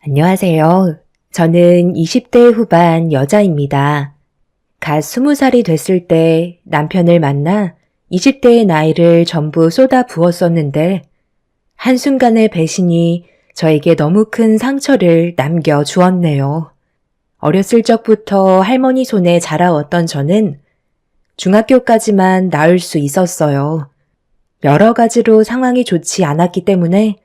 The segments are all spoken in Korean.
안녕하세요. 저는 20대 후반 여자입니다. 갓 20살이 됐을 때 남편을 만나 20대의 나이를 전부 쏟아 부었었는데 한순간의 배신이 저에게 너무 큰 상처를 남겨 주었네요. 어렸을 적부터 할머니 손에 자라왔던 저는 중학교까지만 나을 수 있었어요. 여러 가지로 상황이 좋지 않았기 때문에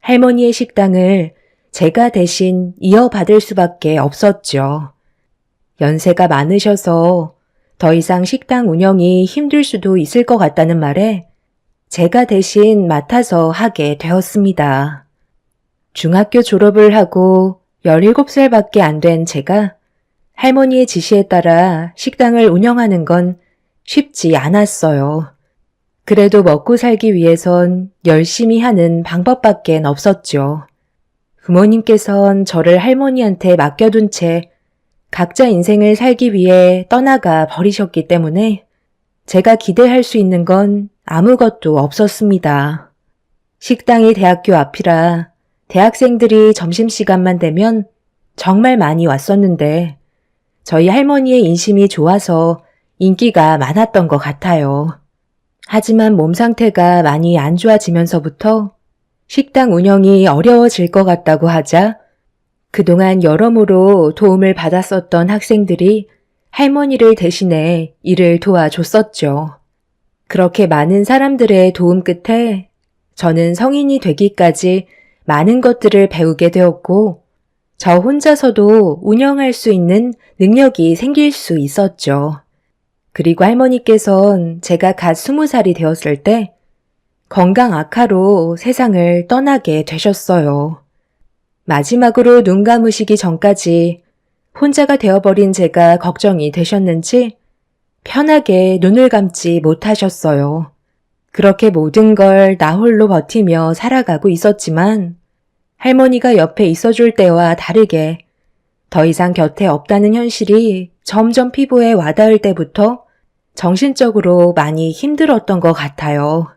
할머니의 식당을 제가 대신 이어받을 수밖에 없었죠. 연세가 많으셔서 더 이상 식당 운영이 힘들 수도 있을 것 같다는 말에 제가 대신 맡아서 하게 되었습니다. 중학교 졸업을 하고 17살밖에 안 된 제가 할머니의 지시에 따라 식당을 운영하는 건 쉽지 않았어요. 그래도 먹고 살기 위해선 열심히 하는 방법밖엔 없었죠. 부모님께선 저를 할머니한테 맡겨둔 채 각자 인생을 살기 위해 떠나가 버리셨기 때문에 제가 기대할 수 있는 건 아무것도 없었습니다. 식당이 대학교 앞이라 대학생들이 점심시간만 되면 정말 많이 왔었는데 저희 할머니의 인심이 좋아서 인기가 많았던 것 같아요. 하지만 몸 상태가 많이 안 좋아지면서부터 식당 운영이 어려워질 것 같다고 하자 그동안 여러모로 도움을 받았었던 학생들이 할머니를 대신해 일을 도와줬었죠. 그렇게 많은 사람들의 도움 끝에 저는 성인이 되기까지 많은 것들을 배우게 되었고 저 혼자서도 운영할 수 있는 능력이 생길 수 있었죠. 그리고 할머니께선 제가 갓 20살이 되었을 때 건강 악화로 세상을 떠나게 되셨어요. 마지막으로 눈 감으시기 전까지 혼자가 되어버린 제가 걱정이 되셨는지 편하게 눈을 감지 못하셨어요. 그렇게 모든 걸 나 홀로 버티며 살아가고 있었지만 할머니가 옆에 있어줄 때와 다르게 더 이상 곁에 없다는 현실이 점점 피부에 와닿을 때부터 정신적으로 많이 힘들었던 것 같아요.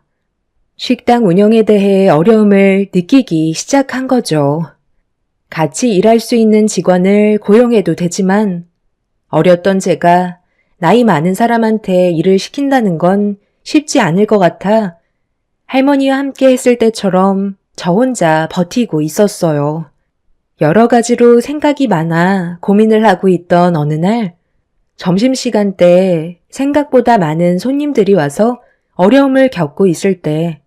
식당 운영에 대해 어려움을 느끼기 시작한 거죠. 같이 일할 수 있는 직원을 고용해도 되지만 어렸던 제가 나이 많은 사람한테 일을 시킨다는 건 쉽지 않을 것 같아 할머니와 함께 했을 때처럼 저 혼자 버티고 있었어요. 여러 가지로 생각이 많아 고민을 하고 있던 어느 날 점심시간 때 생각보다 많은 손님들이 와서 어려움을 겪고 있을 때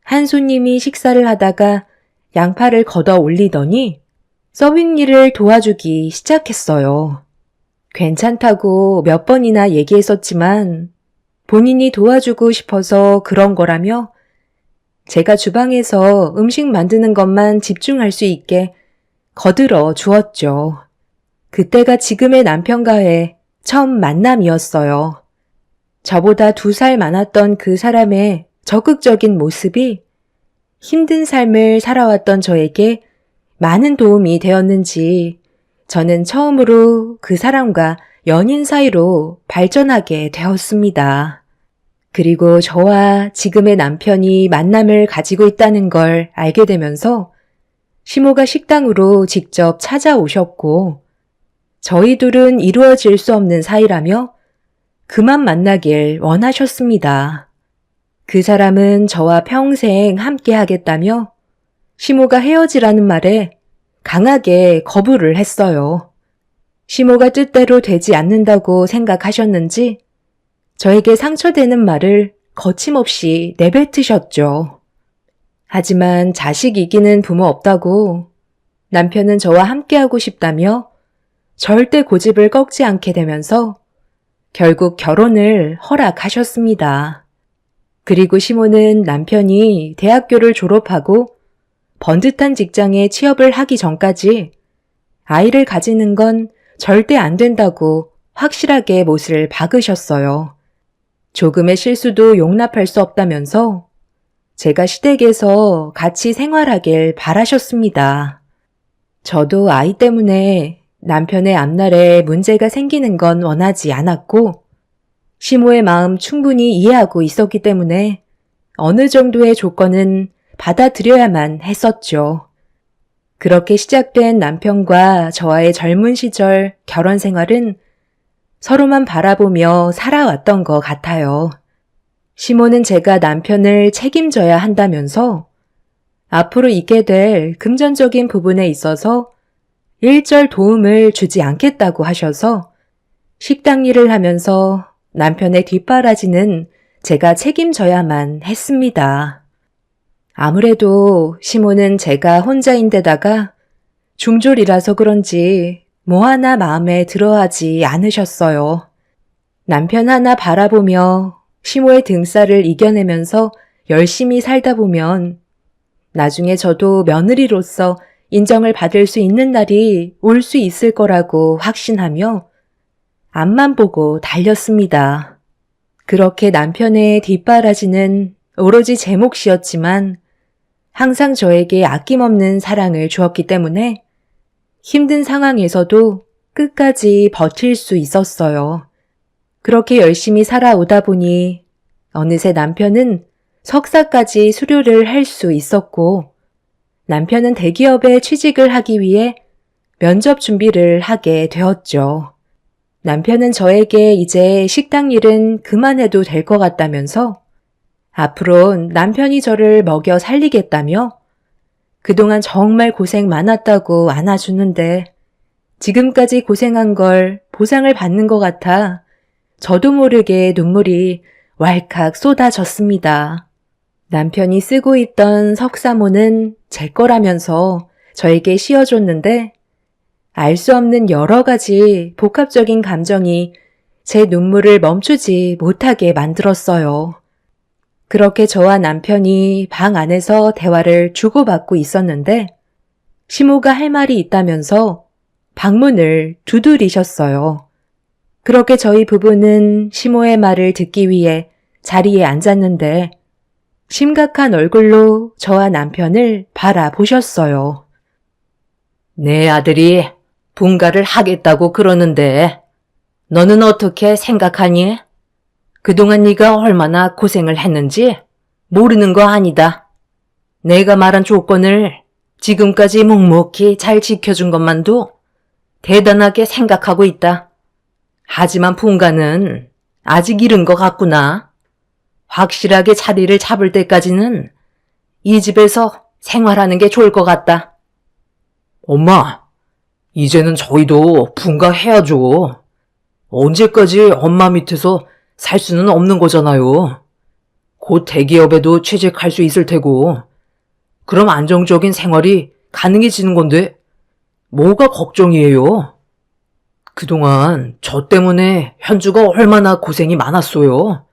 한 손님이 식사를 하다가 양파를 걷어 올리더니 서빙 일을 도와주기 시작했어요. 괜찮다고 몇 번이나 얘기했었지만 본인이 도와주고 싶어서 그런 거라며 제가 주방에서 음식 만드는 것만 집중할 수 있게 거들어 주었죠. 그때가 지금의 남편과의 처음 만남이었어요. 저보다 2살 많았던 그 사람의 적극적인 모습이 힘든 삶을 살아왔던 저에게 많은 도움이 되었는지 저는 처음으로 그 사람과 연인 사이로 발전하게 되었습니다. 그리고 저와 지금의 남편이 만남을 가지고 있다는 걸 알게 되면서 시모가 식당으로 직접 찾아오셨고 저희 둘은 이루어질 수 없는 사이라며 그만 만나길 원하셨습니다. 그 사람은 저와 평생 함께 하겠다며 시모가 헤어지라는 말에 강하게 거부를 했어요. 시모가 뜻대로 되지 않는다고 생각하셨는지 저에게 상처되는 말을 거침없이 내뱉으셨죠. 하지만 자식 이기는 부모 없다고 남편은 저와 함께하고 싶다며 절대 고집을 꺾지 않게 되면서 결국 결혼을 허락하셨습니다. 그리고 시모는 남편이 대학교를 졸업하고 번듯한 직장에 취업을 하기 전까지 아이를 가지는 건 절대 안 된다고 확실하게 못을 박으셨어요. 조금의 실수도 용납할 수 없다면서 제가 시댁에서 같이 생활하길 바라셨습니다. 저도 아이 때문에 남편의 앞날에 문제가 생기는 건 원하지 않았고 시모의 마음 충분히 이해하고 있었기 때문에 어느 정도의 조건은 받아들여야만 했었죠. 그렇게 시작된 남편과 저와의 젊은 시절 결혼 생활은 서로만 바라보며 살아왔던 것 같아요. 시모는 제가 남편을 책임져야 한다면서 앞으로 있게 될 금전적인 부분에 있어서 일절 도움을 주지 않겠다고 하셔서 식당 일을 하면서 남편의 뒷바라지는 제가 책임져야만 했습니다. 아무래도 시모는 제가 혼자인데다가 중졸이라서 그런지 뭐 하나 마음에 들어하지 않으셨어요. 남편 하나 바라보며 시모의 등살을 이겨내면서 열심히 살다 보면 나중에 저도 며느리로서 인정을 받을 수 있는 날이 올 수 있을 거라고 확신하며 앞만 보고 달렸습니다. 그렇게 남편의 뒷바라지는 오로지 제 몫이었지만 항상 저에게 아낌없는 사랑을 주었기 때문에 힘든 상황에서도 끝까지 버틸 수 있었어요. 그렇게 열심히 살아오다 보니 어느새 남편은 석사까지 수료를 할 수 있었고 남편은 대기업에 취직을 하기 위해 면접 준비를 하게 되었죠. 남편은 저에게 이제 식당 일은 그만해도 될 것 같다면서 앞으론 남편이 저를 먹여 살리겠다며 그동안 정말 고생 많았다고 안아주는데 지금까지 고생한 걸 보상을 받는 것 같아 저도 모르게 눈물이 왈칵 쏟아졌습니다. 남편이 쓰고 있던 석사모는 제 거라면서 저에게 씌워줬는데 알 수 없는 여러 가지 복합적인 감정이 제 눈물을 멈추지 못하게 만들었어요. 그렇게 저와 남편이 방 안에서 대화를 주고받고 있었는데 시모가 할 말이 있다면서 방문을 두드리셨어요. 그렇게 저희 부부는 시모의 말을 듣기 위해 자리에 앉았는데 심각한 얼굴로 저와 남편을 바라보셨어요. 내 아들이 분가를 하겠다고 그러는데 너는 어떻게 생각하니? 그동안 네가 얼마나 고생을 했는지 모르는 거 아니다. 내가 말한 조건을 지금까지 묵묵히 잘 지켜준 것만도 대단하게 생각하고 있다. 하지만 분가는 아직 이른 것 같구나. 확실하게 자리를 잡을 때까지는 이 집에서 생활하는 게 좋을 것 같다. 엄마, 이제는 저희도 분가해야죠. 언제까지 엄마 밑에서 살 수는 없는 거잖아요. 곧 대기업에도 취직할 수 있을 테고, 그럼 안정적인 생활이 가능해지는 건데, 뭐가 걱정이에요? 그동안 저 때문에 현주가 얼마나 고생이 많았어요.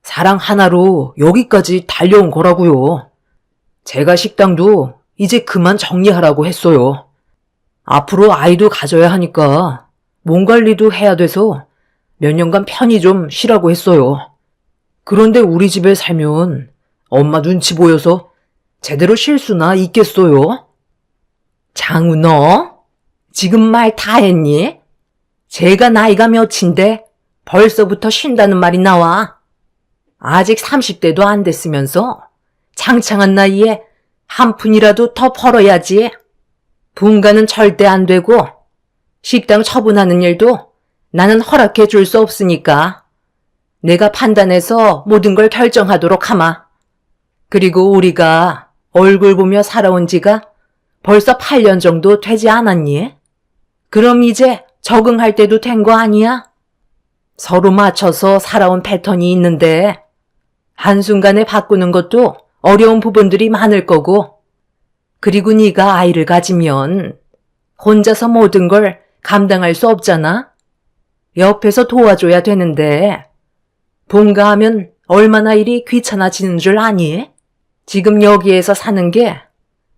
사랑 하나로 여기까지 달려온 거라고요. 제가 식당도 이제 그만 정리하라고 했어요. 앞으로 아이도 가져야 하니까 몸 관리도 해야 돼서 몇 년간 편히 좀 쉬라고 했어요. 그런데 우리 집에 살면 엄마 눈치 보여서 제대로 쉴 수나 있겠어요? 장우 너 지금 말 다 했니? 제가 나이가 몇인데 벌써부터 쉰다는 말이 나와. 아직 30대도 안 됐으면서 창창한 나이에 한 푼이라도 더 벌어야지. 분가는 절대 안 되고 식당 처분하는 일도 나는 허락해 줄 수 없으니까 내가 판단해서 모든 걸 결정하도록 하마. 그리고 우리가 얼굴 보며 살아온 지가 벌써 8년 정도 되지 않았니? 그럼 이제 적응할 때도 된 거 아니야? 서로 맞춰서 살아온 패턴이 있는데 한순간에 바꾸는 것도 어려운 부분들이 많을 거고 그리고 네가 아이를 가지면 혼자서 모든 걸 감당할 수 없잖아? 옆에서 도와줘야 되는데 분가하면 얼마나 일이 귀찮아지는 줄 아니? 지금 여기에서 사는 게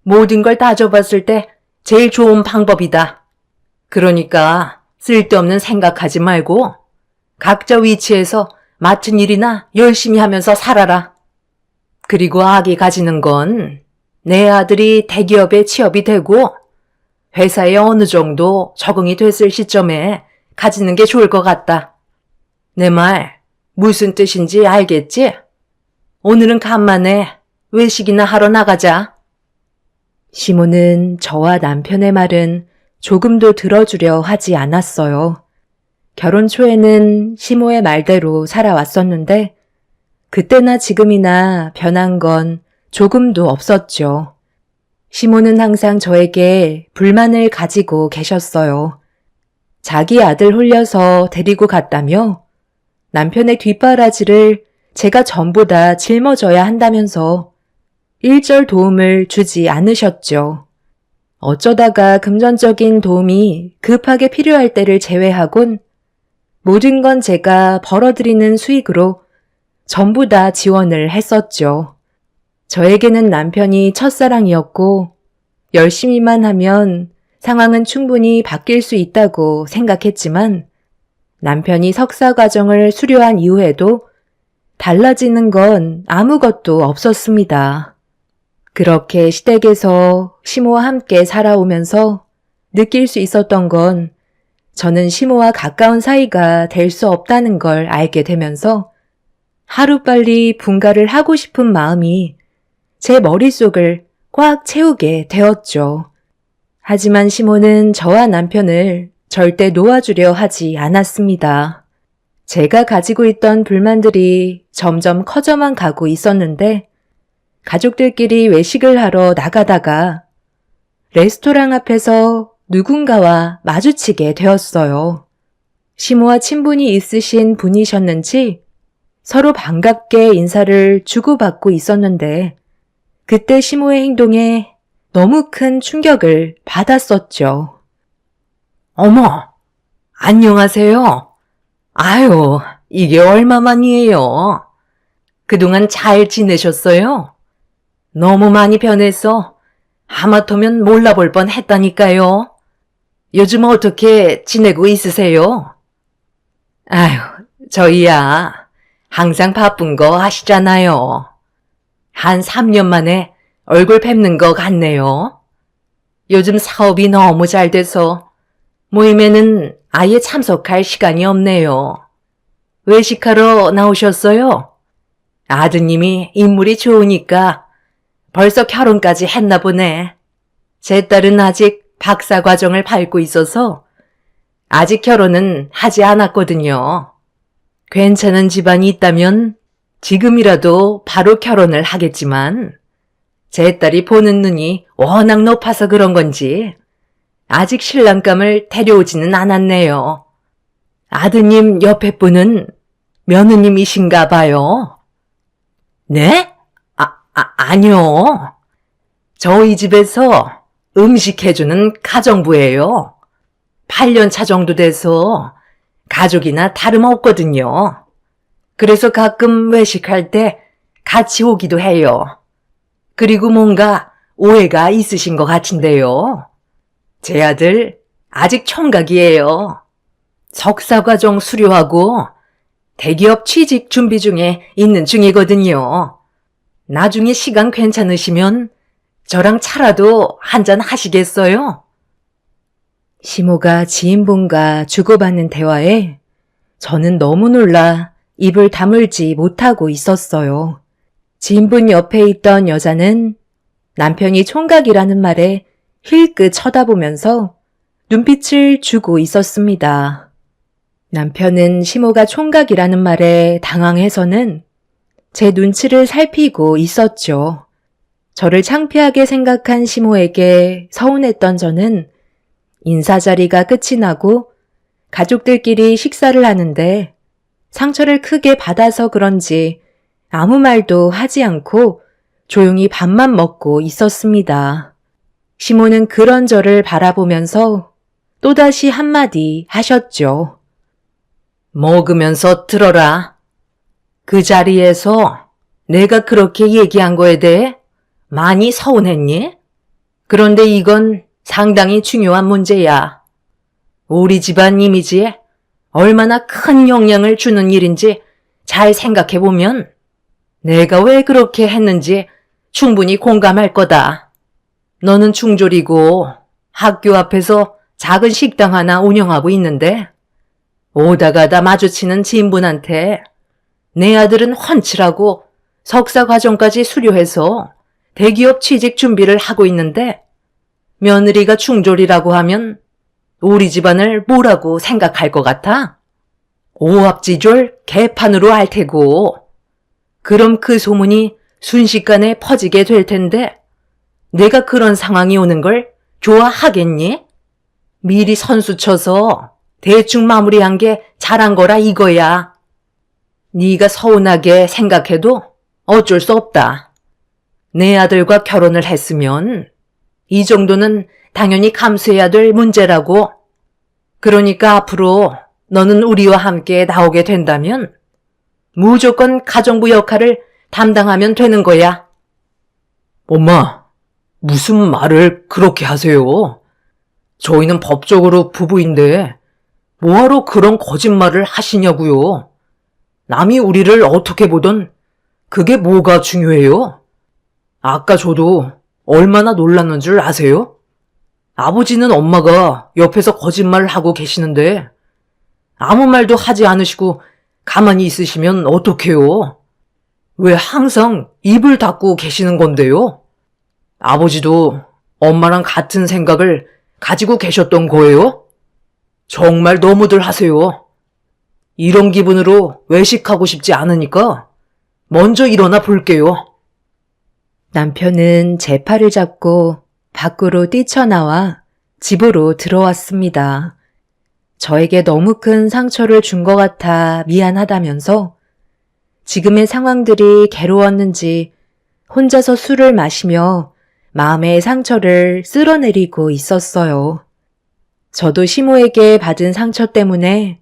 모든 걸 따져봤을 때 제일 좋은 방법이다. 그러니까 쓸데없는 생각하지 말고 각자 위치에서 맡은 일이나 열심히 하면서 살아라. 그리고 아기 가지는 건 내 아들이 대기업에 취업이 되고 회사에 어느 정도 적응이 됐을 시점에 가지는 게 좋을 것 같다. 내 말 무슨 뜻인지 알겠지? 오늘은 간만에 외식이나 하러 나가자. 시모는 저와 남편의 말은 조금도 들어주려 하지 않았어요. 결혼 초에는 시모의 말대로 살아왔었는데 그때나 지금이나 변한 건 조금도 없었죠. 시모는 항상 저에게 불만을 가지고 계셨어요. 자기 아들 홀려서 데리고 갔다며 남편의 뒷바라지를 제가 전부 다 짊어져야 한다면서 일절 도움을 주지 않으셨죠. 어쩌다가 금전적인 도움이 급하게 필요할 때를 제외하곤 모든 건 제가 벌어들이는 수익으로 전부 다 지원을 했었죠. 저에게는 남편이 첫사랑이었고 열심히만 하면 상황은 충분히 바뀔 수 있다고 생각했지만 남편이 석사 과정을 수료한 이후에도 달라지는 건 아무것도 없었습니다. 그렇게 시댁에서 시모와 함께 살아오면서 느낄 수 있었던 건 저는 시모와 가까운 사이가 될 수 없다는 걸 알게 되면서 하루빨리 분가를 하고 싶은 마음이 제 머릿속을 꽉 채우게 되었죠. 하지만 시모는 저와 남편을 절대 놓아주려 하지 않았습니다. 제가 가지고 있던 불만들이 점점 커져만 가고 있었는데 가족들끼리 외식을 하러 나가다가 레스토랑 앞에서 누군가와 마주치게 되었어요. 시모와 친분이 있으신 분이셨는지 서로 반갑게 인사를 주고받고 있었는데 그때 시모의 행동에 너무 큰 충격을 받았었죠. 어머, 안녕하세요. 아유, 이게 얼마만이에요? 그동안 잘 지내셨어요? 너무 많이 변해서 하마터면 몰라볼 뻔 했다니까요. 요즘 어떻게 지내고 있으세요? 아유, 저희야 항상 바쁜 거 아시잖아요. 한 3년 만에 얼굴 뵙는 거 같네요. 요즘 사업이 너무 잘 돼서 모임에는 아예 참석할 시간이 없네요. 외식하러 나오셨어요? 아드님이 인물이 좋으니까 벌써 결혼까지 했나 보네. 제 딸은 아직 박사 과정을 밟고 있어서 아직 결혼은 하지 않았거든요. 괜찮은 집안이 있다면 지금이라도 바로 결혼을 하겠지만 제 딸이 보는 눈이 워낙 높아서 그런 건지 아직 신랑감을 데려오지는 않았네요. 아드님 옆에 분은 며느님이신가 봐요. 네? 아니요. 저희 집에서 음식 해주는 가정부예요. 8년 차 정도 돼서 가족이나 다름없거든요. 그래서 가끔 외식할 때 같이 오기도 해요. 그리고 뭔가 오해가 있으신 것 같은데요. 제 아들 아직 총각이에요. 석사과정 수료하고 대기업 취직 준비 중에 있는 중이거든요. 나중에 시간 괜찮으시면 저랑 차라도 한잔 하시겠어요? 시모가 지인분과 주고받는 대화에 저는 너무 놀라 입을 다물지 못하고 있었어요. 지인분 옆에 있던 여자는 남편이 총각이라는 말에 힐끗 쳐다보면서 눈빛을 주고 있었습니다. 남편은 시모가 총각이라는 말에 당황해서는 제 눈치를 살피고 있었죠. 저를 창피하게 생각한 시모에게 서운했던 저는 인사 자리가 끝이 나고 가족들끼리 식사를 하는데 상처를 크게 받아서 그런지 아무 말도 하지 않고 조용히 밥만 먹고 있었습니다. 시모는 그런 저를 바라보면서 또다시 한마디 하셨죠. 먹으면서 들어라. 그 자리에서 내가 그렇게 얘기한 거에 대해 많이 서운했니? 그런데 이건 상당히 중요한 문제야. 우리 집안 이미지에 얼마나 큰 영향을 주는 일인지 잘 생각해보면 내가 왜 그렇게 했는지 충분히 공감할 거다. 너는 중졸이고 학교 앞에서 작은 식당 하나 운영하고 있는데 오다 가다 마주치는 지인분한테 내 아들은 훤칠하고 석사 과정까지 수료해서 대기업 취직 준비를 하고 있는데 며느리가 중졸이라고 하면 우리 집안을 뭐라고 생각할 것 같아? 오합지졸 개판으로 알 테고. 그럼 그 소문이 순식간에 퍼지게 될 텐데 내가 그런 상황이 오는 걸 좋아하겠니? 미리 선수 쳐서 대충 마무리한 게 잘한 거라 이거야. 네가 서운하게 생각해도 어쩔 수 없다. 내 아들과 결혼을 했으면 이 정도는 당연히 감수해야 될 문제라고. 그러니까 앞으로 너는 우리와 함께 나오게 된다면 무조건 가정부 역할을 담당하면 되는 거야. 엄마, 무슨 말을 그렇게 하세요? 저희는 법적으로 부부인데 뭐하러 그런 거짓말을 하시냐고요. 남이 우리를 어떻게 보든 그게 뭐가 중요해요? 아까 저도 얼마나 놀랐는 줄 아세요? 아버지는 엄마가 옆에서 거짓말을 하고 계시는데 아무 말도 하지 않으시고 가만히 있으시면 어떡해요? 왜 항상 입을 닫고 계시는 건데요? 아버지도 엄마랑 같은 생각을 가지고 계셨던 거예요? 정말 너무들 하세요. 이런 기분으로 외식하고 싶지 않으니까 먼저 일어나 볼게요. 남편은 제 팔을 잡고 밖으로 뛰쳐나와 집으로 들어왔습니다. 저에게 너무 큰 상처를 준 것 같아 미안하다면서 지금의 상황들이 괴로웠는지 혼자서 술을 마시며 마음의 상처를 쓸어내리고 있었어요. 저도 시모에게 받은 상처 때문에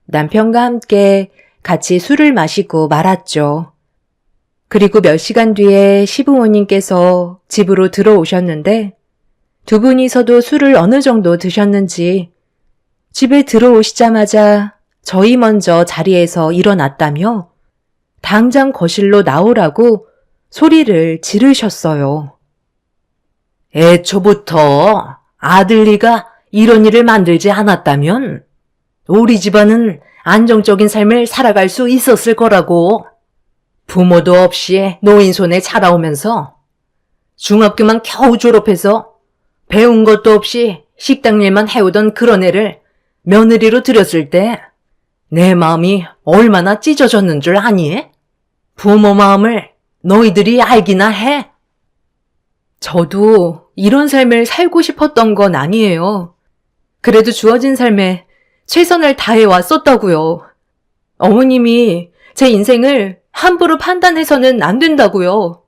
남편과 함께 같이 술을 마시고 말았죠. 그리고 몇 시간 뒤에 시부모님께서 집으로 들어오셨는데 두 분이서도 술을 어느 정도 드셨는지 집에 들어오시자마자 저희 먼저 자리에서 일어났다며 당장 거실로 나오라고 소리를 지르셨어요. 애초부터 아들리가 이런 일을 만들지 않았다면 우리 집안은 안정적인 삶을 살아갈 수 있었을 거라고. 부모도 없이 노인 손에 자라오면서 중학교만 겨우 졸업해서 배운 것도 없이 식당 일만 해오던 그런 애를 며느리로 들였을 때 내 마음이 얼마나 찢어졌는 줄 아니? 부모 마음을 너희들이 알기나 해? 저도 이런 삶을 살고 싶었던 건 아니에요. 그래도 주어진 삶에 최선을 다해 왔었다고요. 어머님이 제 인생을 함부로 판단해서는 안 된다고요.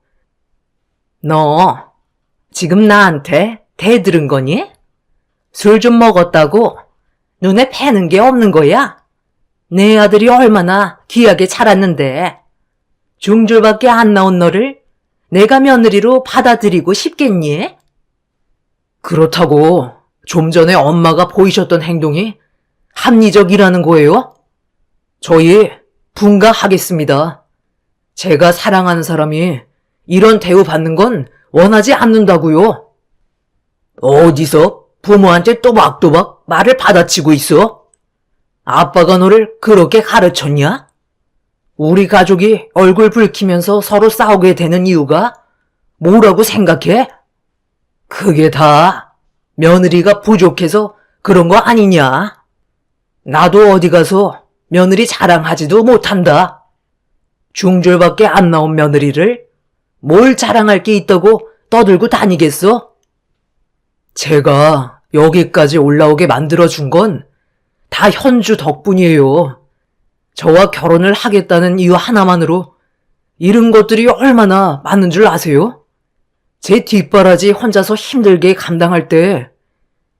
너 지금 나한테 대들은 거니? 술 좀 먹었다고 눈에 뵈는 게 없는 거야? 내 아들이 얼마나 귀하게 자랐는데 중졸밖에 안 나온 너를 내가 며느리로 받아들이고 싶겠니? 그렇다고 좀 전에 엄마가 보이셨던 행동이 합리적이라는 거예요? 저희 분가하겠습니다. 제가 사랑하는 사람이 이런 대우 받는 건 원하지 않는다고요. 어디서 부모한테 또박또박 말을 받아치고 있어? 아빠가 너를 그렇게 가르쳤냐? 우리 가족이 얼굴 붉히면서 서로 싸우게 되는 이유가 뭐라고 생각해? 그게 다 며느리가 부족해서 그런 거 아니냐? 나도 어디 가서 며느리 자랑하지도 못한다. 중졸밖에 안 나온 며느리를 뭘 자랑할 게 있다고 떠들고 다니겠어? 제가 여기까지 올라오게 만들어준 건 다 현주 덕분이에요. 저와 결혼을 하겠다는 이유 하나만으로 이런 것들이 얼마나 많은 줄 아세요? 제 뒷바라지 혼자서 힘들게 감당할 때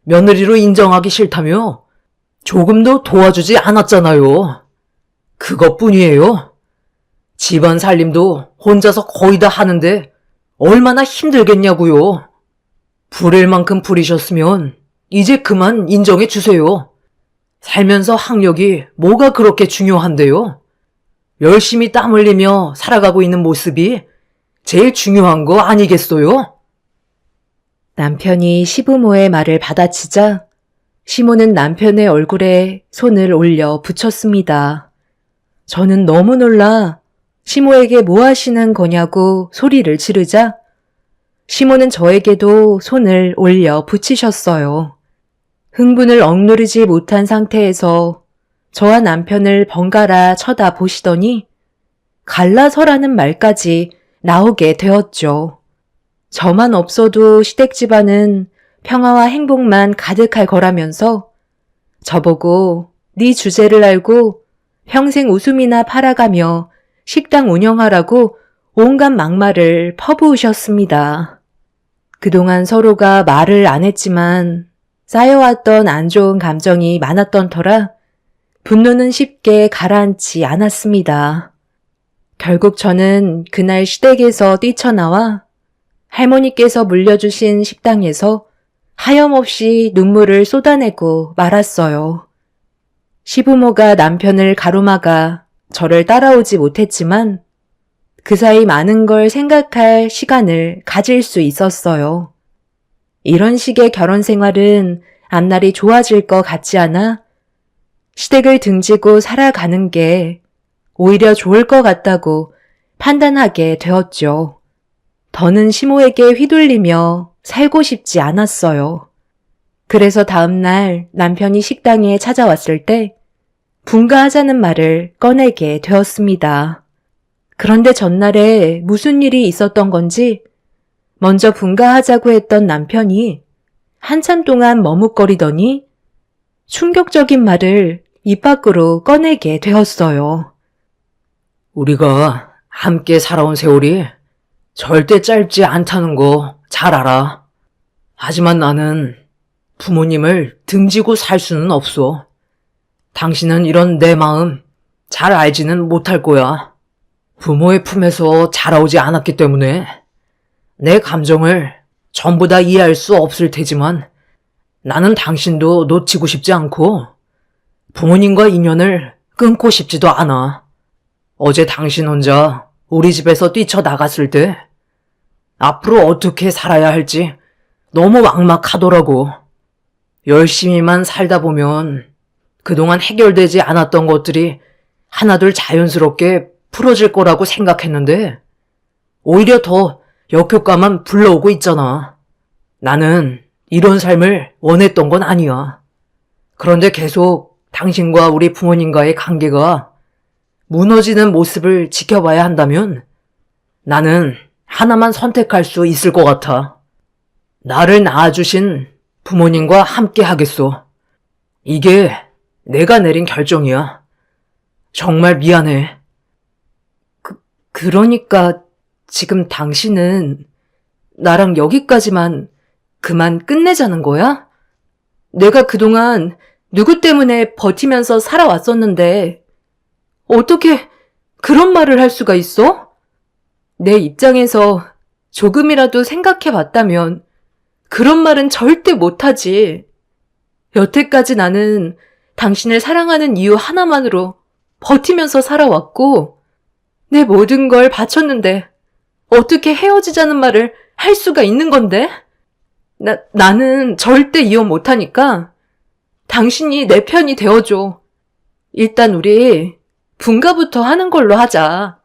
며느리로 인정하기 싫다며 조금도 도와주지 않았잖아요. 그것뿐이에요. 집안 살림도 혼자서 거의 다 하는데 얼마나 힘들겠냐고요. 부릴 만큼 부리셨으면 이제 그만 인정해 주세요. 살면서 학력이 뭐가 그렇게 중요한데요? 열심히 땀 흘리며 살아가고 있는 모습이 제일 중요한 거 아니겠어요? 남편이 시부모의 말을 받아치자 시모는 남편의 얼굴에 손을 올려 붙였습니다. 저는 너무 놀라 시모에게 뭐 하시는 거냐고 소리를 지르자 시모는 저에게도 손을 올려 붙이셨어요. 흥분을 억누르지 못한 상태에서 저와 남편을 번갈아 쳐다보시더니 갈라서라는 말까지 나오게 되었죠. 저만 없어도 시댁 집안은 평화와 행복만 가득할 거라면서 저보고 네 주제를 알고 평생 웃음이나 팔아가며 식당 운영하라고 온갖 막말을 퍼부으셨습니다. 그동안 서로가 말을 안 했지만 쌓여왔던 안 좋은 감정이 많았던 터라 분노는 쉽게 가라앉지 않았습니다. 결국 저는 그날 시댁에서 뛰쳐나와 할머니께서 물려주신 식당에서 하염없이 눈물을 쏟아내고 말았어요. 시부모가 남편을 가로막아 저를 따라오지 못했지만 그 사이 많은 걸 생각할 시간을 가질 수 있었어요. 이런 식의 결혼 생활은 앞날이 좋아질 것 같지 않아 시댁을 등지고 살아가는 게 오히려 좋을 것 같다고 판단하게 되었죠. 더는 시모에게 휘둘리며 살고 싶지 않았어요. 그래서 다음날 남편이 식당에 찾아왔을 때 분가하자는 말을 꺼내게 되었습니다. 그런데 전날에 무슨 일이 있었던 건지 먼저 분가하자고 했던 남편이 한참 동안 머뭇거리더니 충격적인 말을 입 밖으로 꺼내게 되었어요. 우리가 함께 살아온 세월이 절대 짧지 않다는 거 잘 알아. 하지만 나는 부모님을 등지고 살 수는 없어. 당신은 이런 내 마음 잘 알지는 못할 거야. 부모의 품에서 자라오지 않았기 때문에 내 감정을 전부 다 이해할 수 없을 테지만 나는 당신도 놓치고 싶지 않고 부모님과 인연을 끊고 싶지도 않아. 어제 당신 혼자 우리 집에서 뛰쳐나갔을 때 앞으로 어떻게 살아야 할지 너무 막막하더라고. 열심히만 살다 보면 그동안 해결되지 않았던 것들이 하나둘 자연스럽게 풀어질 거라고 생각했는데 오히려 더 역효과만 불러오고 있잖아. 나는 이런 삶을 원했던 건 아니야. 그런데 계속 당신과 우리 부모님과의 관계가 무너지는 모습을 지켜봐야 한다면 나는 하나만 선택할 수 있을 것 같아. 나를 낳아주신 부모님과 함께 하겠소. 이게 내가 내린 결정이야. 정말 미안해. 그러니까 지금 당신은 나랑 여기까지만 그만 끝내자는 거야? 내가 그동안 누구 때문에 버티면서 살아왔었는데 어떻게 그런 말을 할 수가 있어? 내 입장에서 조금이라도 생각해 봤다면 그런 말은 절대 못하지. 여태까지 나는 당신을 사랑하는 이유 하나만으로 버티면서 살아왔고 내 모든 걸 바쳤는데 어떻게 헤어지자는 말을 할 수가 있는 건데? 나는 절대 이혼 못하니까 당신이 내 편이 되어줘. 일단 우리 분가부터 하는 걸로 하자.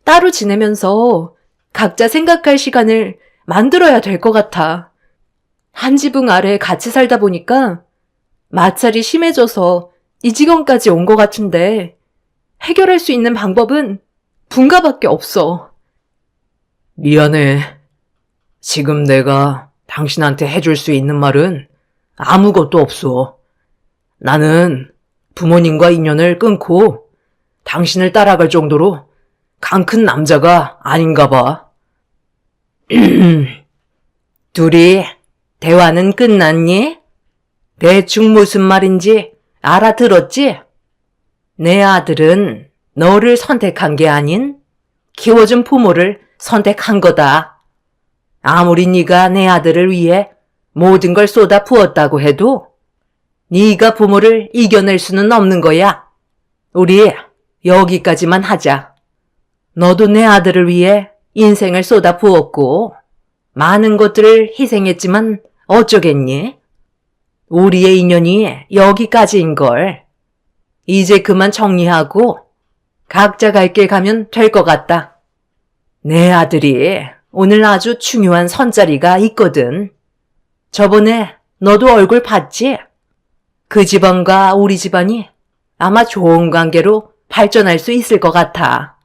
따로 지내면서 각자 생각할 시간을 만들어야 될 것 같아. 한 지붕 아래 같이 살다 보니까 마찰이 심해져서 이 지경까지 온 것 같은데 해결할 수 있는 방법은 분가밖에 없어. 미안해. 지금 내가 당신한테 해줄 수 있는 말은 아무것도 없어. 나는 부모님과 인연을 끊고 당신을 따라갈 정도로 강 큰 남자가 아닌가 봐. 둘이 대화는 끝났니? 대충 무슨 말인지 알아들었지? 내 아들은 너를 선택한 게 아닌 키워준 부모를 선택한 거다. 아무리 네가 내 아들을 위해 모든 걸 쏟아 부었다고 해도 네가 부모를 이겨낼 수는 없는 거야. 우리 여기까지만 하자. 너도 내 아들을 위해 인생을 쏟아 부었고 많은 것들을 희생했지만 어쩌겠니? 우리의 인연이 여기까지인걸. 이제 그만 정리하고 각자 갈 길 가면 될 것 같다. 내 아들이 오늘 아주 중요한 선자리가 있거든. 저번에 너도 얼굴 봤지? 그 집안과 우리 집안이 아마 좋은 관계로 발전할 수 있을 것 같아.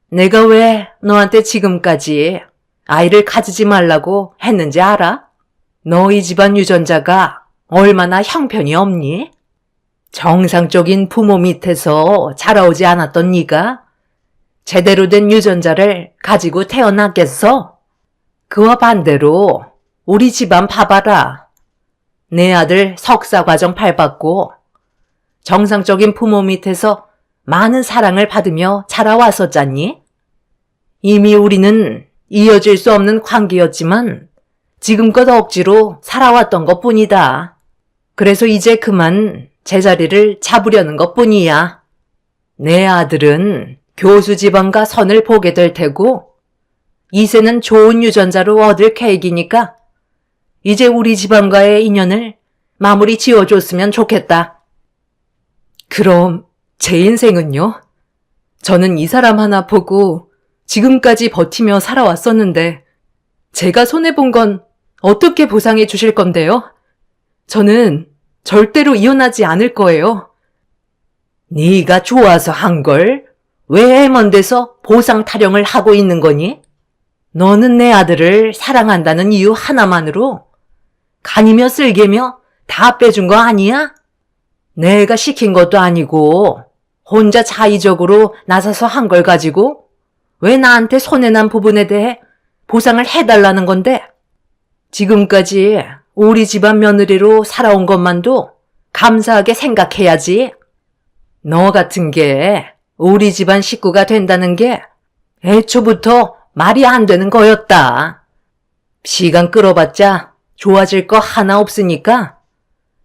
내가 왜 너한테 지금까지 아이를 가지지 말라고 했는지 알아? 너희 집안 유전자가 얼마나 형편이 없니? 정상적인 부모 밑에서 자라오지 않았던 네가 제대로 된 유전자를 가지고 태어났겠어? 그와 반대로 우리 집안 봐봐라. 내 아들 석사과정 밟았고 정상적인 부모 밑에서 많은 사랑을 받으며 자라왔었잖니? 이미 우리는 이어질 수 없는 관계였지만 지금껏 억지로 살아왔던 것뿐이다. 그래서 이제 그만 제자리를 잡으려는 것뿐이야. 내 아들은 교수 집안과 선을 보게 될 테고 이세는 좋은 유전자로 얻을 계획이니까 이제 우리 집안과의 인연을 마무리 지어줬으면 좋겠다. 그럼 제 인생은요? 저는 이 사람 하나 보고 지금까지 버티며 살아왔었는데 제가 손해본 건 어떻게 보상해 주실 건데요? 저는 절대로 이혼하지 않을 거예요. 네가 좋아서 한 걸 왜 먼 데서 보상 타령을 하고 있는 거니? 너는 내 아들을 사랑한다는 이유 하나만으로 간이며 쓸개며 다 빼준 거 아니야? 내가 시킨 것도 아니고 혼자 자의적으로 나서서 한 걸 가지고 왜 나한테 손해난 부분에 대해 보상을 해달라는 건데? 지금까지 우리 집안 며느리로 살아온 것만도 감사하게 생각해야지. 너 같은 게 우리 집안 식구가 된다는 게 애초부터 말이 안 되는 거였다. 시간 끌어봤자 좋아질 거 하나 없으니까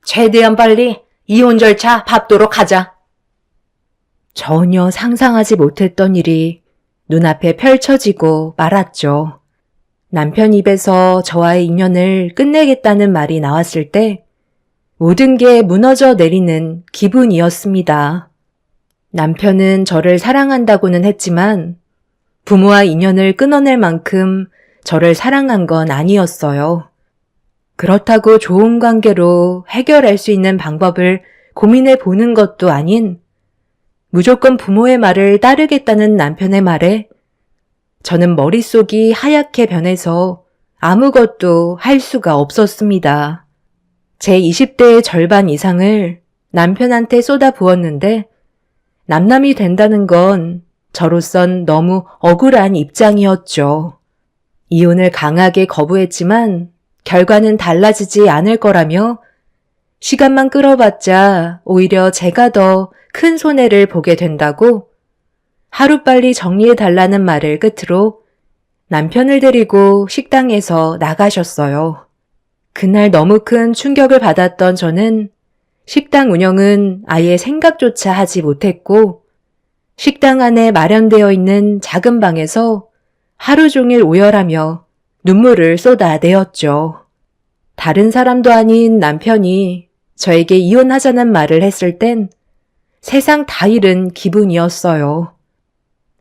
최대한 빨리 이혼 절차 밟도록 하자. 전혀 상상하지 못했던 일이 눈앞에 펼쳐지고 말았죠. 남편 입에서 저와의 인연을 끝내겠다는 말이 나왔을 때 모든 게 무너져 내리는 기분이었습니다. 남편은 저를 사랑한다고는 했지만 부모와 인연을 끊어낼 만큼 저를 사랑한 건 아니었어요. 그렇다고 좋은 관계로 해결할 수 있는 방법을 고민해 보는 것도 아닌 무조건 부모의 말을 따르겠다는 남편의 말에 저는 머릿속이 하얗게 변해서 아무것도 할 수가 없었습니다. 제 20대의 절반 이상을 남편한테 쏟아부었는데 남남이 된다는 건 저로선 너무 억울한 입장이었죠. 이혼을 강하게 거부했지만 결과는 달라지지 않을 거라며 시간만 끌어봤자 오히려 제가 더 큰 손해를 보게 된다고 하루빨리 정리해달라는 말을 끝으로 남편을 데리고 식당에서 나가셨어요. 그날 너무 큰 충격을 받았던 저는 식당 운영은 아예 생각조차 하지 못했고 식당 안에 마련되어 있는 작은 방에서 하루 종일 오열하며 눈물을 쏟아내었죠. 다른 사람도 아닌 남편이 저에게 이혼하자는 말을 했을 땐 세상 다 잃은 기분이었어요.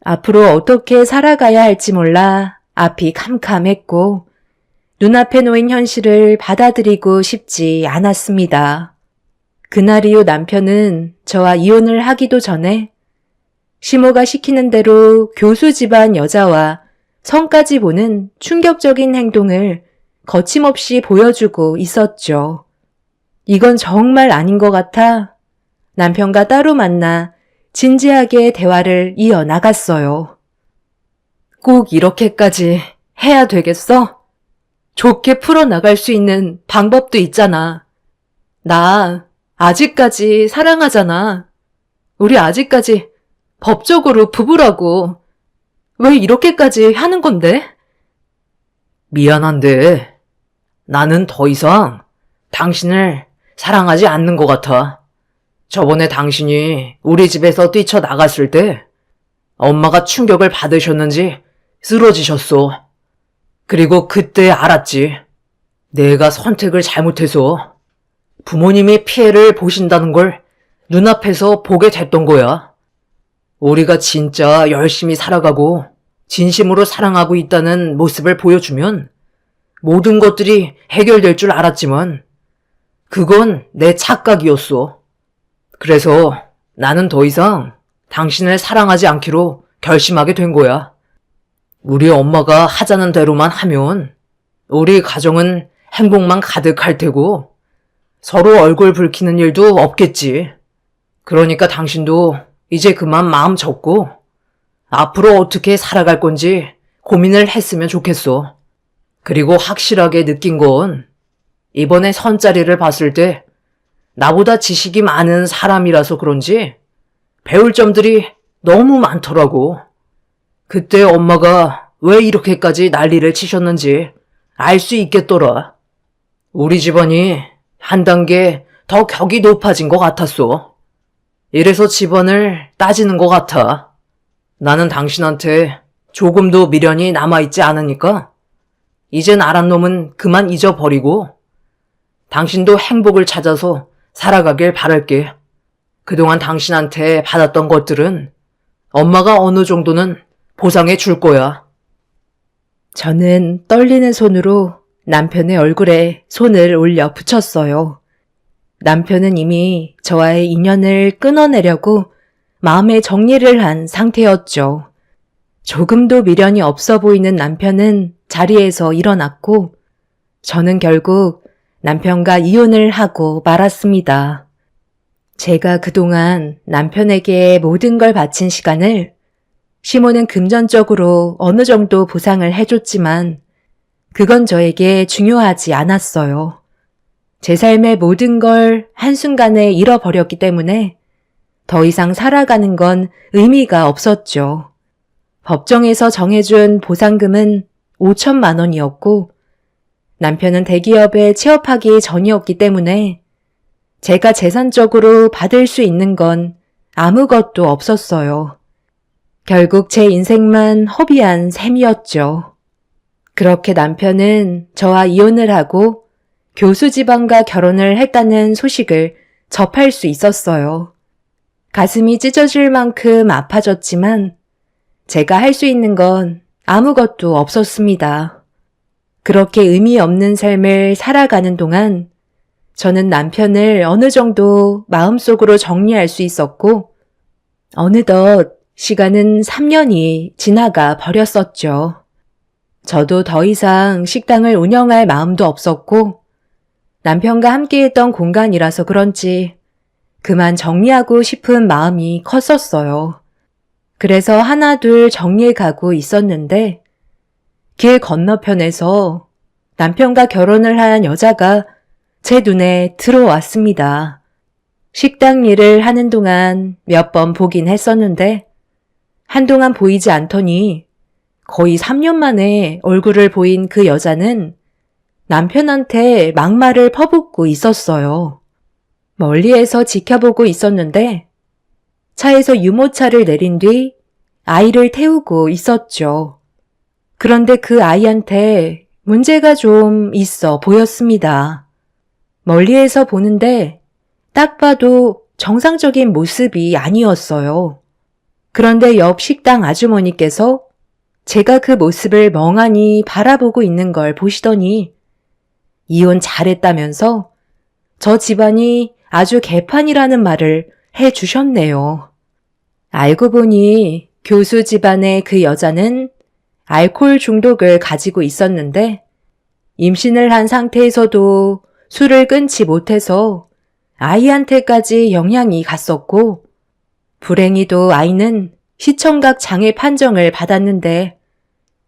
앞으로 어떻게 살아가야 할지 몰라 앞이 캄캄했고 눈앞에 놓인 현실을 받아들이고 싶지 않았습니다. 그날 이후 남편은 저와 이혼을 하기도 전에 시모가 시키는 대로 교수 집안 여자와 성까지 보는 충격적인 행동을 거침없이 보여주고 있었죠. 이건 정말 아닌 것 같아 남편과 따로 만나 진지하게 대화를 이어나갔어요. 꼭 이렇게까지 해야 되겠어? 좋게 풀어나갈 수 있는 방법도 있잖아. 나 아직까지 사랑하잖아. 우리 아직까지 법적으로 부부라고. 왜 이렇게까지 하는 건데? 미안한데 나는 더 이상 당신을 사랑하지 않는 것 같아. 저번에 당신이 우리 집에서 뛰쳐나갔을 때 엄마가 충격을 받으셨는지 쓰러지셨어. 그리고 그때 알았지. 내가 선택을 잘못해서 부모님이 피해를 보신다는 걸 눈앞에서 보게 됐던 거야. 우리가 진짜 열심히 살아가고 진심으로 사랑하고 있다는 모습을 보여주면 모든 것들이 해결될 줄 알았지만 그건 내 착각이었어. 그래서 나는 더 이상 당신을 사랑하지 않기로 결심하게 된 거야. 우리 엄마가 하자는 대로만 하면 우리 가정은 행복만 가득할 테고 서로 얼굴 붉히는 일도 없겠지. 그러니까 당신도 이제 그만 마음 접고 앞으로 어떻게 살아갈 건지 고민을 했으면 좋겠어. 그리고 확실하게 느낀 건 이번에 선자리를 봤을 때 나보다 지식이 많은 사람이라서 그런지 배울 점들이 너무 많더라고. 그때 엄마가 왜 이렇게까지 난리를 치셨는지 알 수 있겠더라. 우리 집안이 한 단계 더 격이 높아진 것 같았어. 이래서 집안을 따지는 것 같아. 나는 당신한테 조금도 미련이 남아있지 않으니까 이젠 알한 놈은 그만 잊어버리고 당신도 행복을 찾아서 살아가길 바랄게. 그동안 당신한테 받았던 것들은 엄마가 어느 정도는 보상해 줄 거야. 저는 떨리는 손으로 남편의 얼굴에 손을 올려 붙였어요. 남편은 이미 저와의 인연을 끊어내려고 마음의 정리를 한 상태였죠. 조금도 미련이 없어 보이는 남편은 자리에서 일어났고 저는 결국 남편과 이혼을 하고 말았습니다. 제가 그동안 남편에게 모든 걸 바친 시간을 시모는 금전적으로 어느 정도 보상을 해줬지만 그건 저에게 중요하지 않았어요. 제 삶의 모든 걸 한순간에 잃어버렸기 때문에 더 이상 살아가는 건 의미가 없었죠. 법정에서 정해준 보상금은 5천만 원이었고 남편은 대기업에 취업하기 전이었기 때문에 제가 재산적으로 받을 수 있는 건 아무것도 없었어요. 결국 제 인생만 허비한 셈이었죠. 그렇게 남편은 저와 이혼을 하고 교수 집안과 결혼을 했다는 소식을 접할 수 있었어요. 가슴이 찢어질 만큼 아파졌지만 제가 할 수 있는 건 아무것도 없었습니다. 그렇게 의미 없는 삶을 살아가는 동안 저는 남편을 어느 정도 마음속으로 정리할 수 있었고 어느덧 시간은 3년이 지나가 버렸었죠. 저도 더 이상 식당을 운영할 마음도 없었고 남편과 함께했던 공간이라서 그런지 그만 정리하고 싶은 마음이 컸었어요. 그래서 하나둘 정리해가고 있었는데 길 건너편에서 남편과 결혼을 한 여자가 제 눈에 들어왔습니다. 식당 일을 하는 동안 몇 번 보긴 했었는데 한동안 보이지 않더니 거의 3년 만에 얼굴을 보인 그 여자는 남편한테 막말을 퍼붓고 있었어요. 멀리에서 지켜보고 있었는데 차에서 유모차를 내린 뒤 아이를 태우고 있었죠. 그런데 그 아이한테 문제가 좀 있어 보였습니다. 멀리에서 보는데 딱 봐도 정상적인 모습이 아니었어요. 그런데 옆 식당 아주머니께서 제가 그 모습을 멍하니 바라보고 있는 걸 보시더니 이혼 잘했다면서 저 집안이 아주 개판이라는 말을 해주셨네요. 알고 보니 교수 집안의 그 여자는 알코올 중독을 가지고 있었는데 임신을 한 상태에서도 술을 끊지 못해서 아이한테까지 영향이 갔었고 불행히도 아이는 시청각 장애 판정을 받았는데